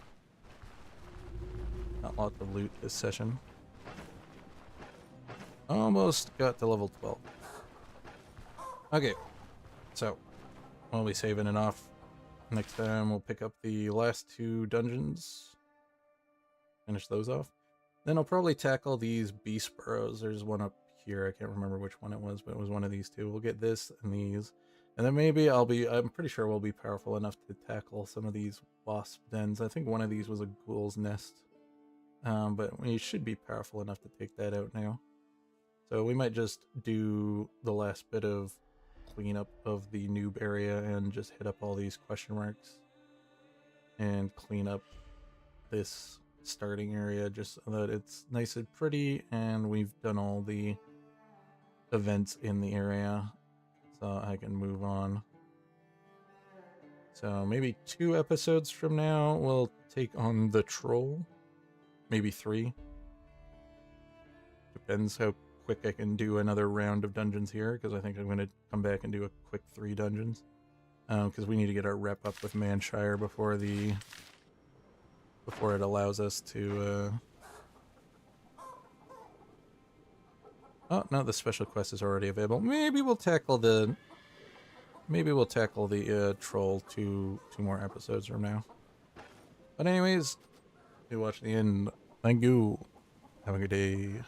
Not lots of loot this session. Almost got to level 12. Okay, so we'll be saving it off. Next time we'll pick up the last 2 dungeons. Finish those off. Then I'll probably tackle these beast burrows. There's one up here. I can't remember which one it was, but it was one of these 2. We'll get this and these. And then maybe I'm pretty sure we'll be powerful enough to tackle some of these wasp dens. I think one of these was a ghoul's nest. But we should be powerful enough to take that out now. So we might just do the last bit of cleanup of the noob area and just hit up all these question marks. And clean up this starting area just so that it's nice and pretty and we've done all the events in the area. So I can move on. So maybe 2 episodes from now we'll take on the troll. Maybe 3. Depends how quick I can do another round of dungeons here, because I think I'm going to come back and do a quick 3 dungeons. Because we need to get our rep up with Manshire before it allows us to... Oh, no, the special quest is already available. Maybe we'll tackle the troll 2 more episodes from now. But anyways, you watch the end. Thank you. Have a good day.